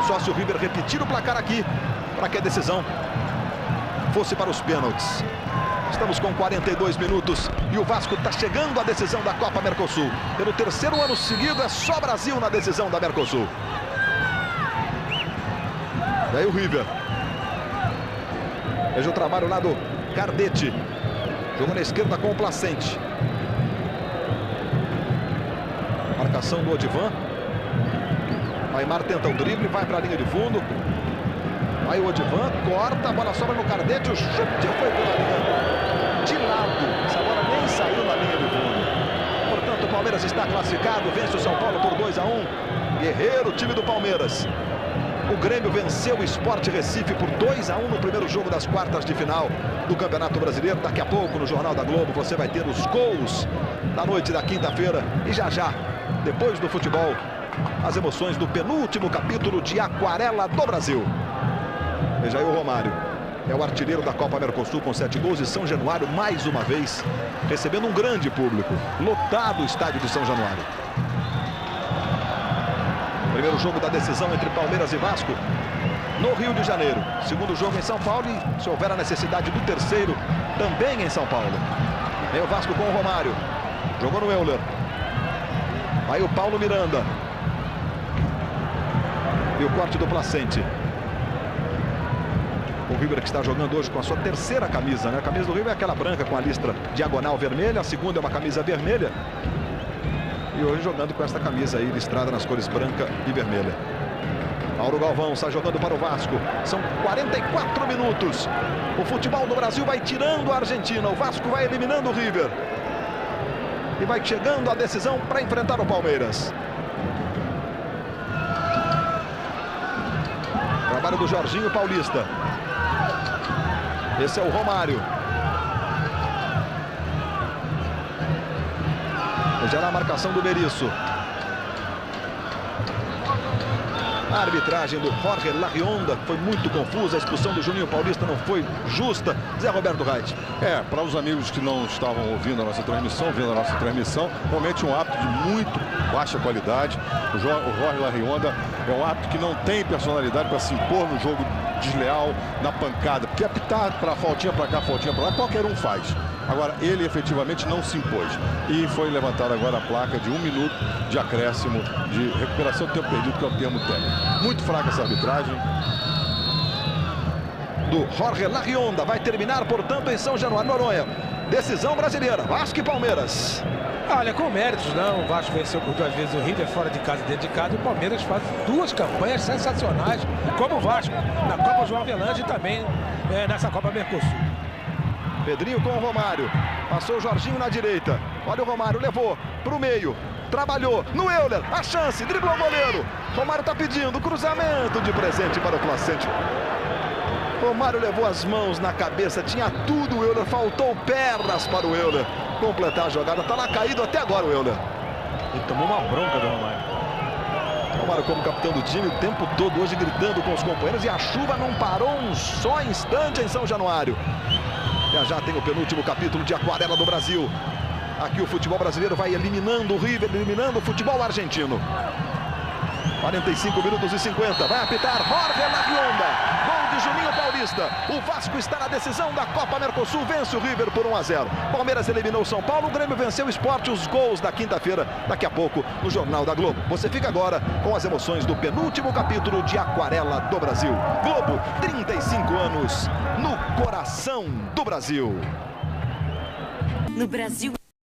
só se o River repetir o placar aqui para que a decisão fosse para os pênaltis. Estamos com 42 minutos e o Vasco está chegando à decisão da Copa Mercosul. Pelo 3º ano seguido é só Brasil na decisão da Mercosul. E aí o River. Veja o trabalho lá do Cardete. Jogou na esquerda com o Placente. Marcação do Odivan. Aimar tenta o drible, vai para a linha de fundo. Aí o Odivan corta, a bola sobra no Cardete. O chute foi pela linha de lado. Essa bola nem saiu na linha de fundo. Portanto, o Palmeiras está classificado. Vence o São Paulo por 2-1. Guerreiro, time do Palmeiras. O Grêmio venceu o Sport Recife por 2-1 no primeiro jogo das quartas de final do Campeonato Brasileiro. Daqui a pouco, no Jornal da Globo, você vai ter os gols da noite da quinta-feira. E já, depois do futebol, as emoções do penúltimo capítulo de Aquarela do Brasil. Veja aí o Romário. É o artilheiro da Copa Mercosul com 7 gols e São Januário, mais uma vez, recebendo um grande público. Lotado o estádio de São Januário. Primeiro jogo da decisão entre Palmeiras e Vasco no Rio de Janeiro. Segundo jogo em São Paulo e, se houver a necessidade do terceiro, também em São Paulo. Vem o Vasco com o Romário. Jogou no Euler. Aí o Paulo Miranda. E o corte do Placente. O River que está jogando hoje com a sua terceira camisa, né? A camisa do River é aquela branca com a listra diagonal vermelha. A segunda é uma camisa vermelha. E hoje jogando com esta camisa aí listrada nas cores branca e vermelha. Mauro Galvão está jogando para o Vasco. São 44 minutos. O futebol do Brasil vai tirando a Argentina. O Vasco vai eliminando o River. E vai chegando a decisão para enfrentar o Palmeiras. Trabalho do Jorginho Paulista. Esse é o Romário. Já na marcação do Berizzo. A arbitragem do Jorge Larrionda foi muito confusa. A expulsão do Juninho Paulista não foi justa. Zé Roberto Reit. Para os amigos que não estavam ouvindo a nossa transmissão, vendo a nossa transmissão, realmente um árbitro de muito baixa qualidade. O Jorge Larrionda é um árbitro que não tem personalidade para se impor no jogo desleal, na pancada. Porque apitar para faltinha para cá, faltinha para lá, qualquer um faz. Agora, ele efetivamente não se impôs. E foi levantada agora a placa de 1 minuto de acréscimo de recuperação do tempo perdido, que é o termo técnico. Muito fraca essa arbitragem. Do Jorge Larrionda. Vai terminar, portanto, em São Januário, Noronha. Decisão brasileira. Vasco e Palmeiras. Olha, com méritos não. O Vasco venceu por 2 vezes o River, fora de casa e dentro de casa. E o Palmeiras faz 2 campanhas sensacionais, como o Vasco, na Copa João Avelange e também nessa Copa Mercosul. Pedrinho com o Romário. Passou o Jorginho na direita. Olha o Romário, levou para o meio. Trabalhou no Euler. A chance, driblou o goleiro. Romário está pedindo cruzamento de presente para o Placente. Romário levou as mãos na cabeça. Tinha tudo o Euler. Faltou pernas para o Euler completar a jogada. Está lá caído até agora o Euler. Ele tomou uma bronca do Romário. Romário como capitão do time o tempo todo hoje gritando com os companheiros. E a chuva não parou um só instante em São Januário. Já tem o penúltimo capítulo de Aquarela do Brasil. Aqui o futebol brasileiro vai eliminando o River, eliminando o futebol argentino. 45 minutos e 50. Vai apitar Jorge Larrionda. Gol de Juninho Paulista. O Vasco está na decisão da Copa Mercosul. Vence o River por 1-0. Palmeiras eliminou o São Paulo. O Grêmio venceu o Sport. Os gols da quinta-feira, daqui a pouco, no Jornal da Globo. Você fica agora com as emoções do penúltimo capítulo de Aquarela do Brasil. Globo, 35 anos no coração do Brasil. No Brasil.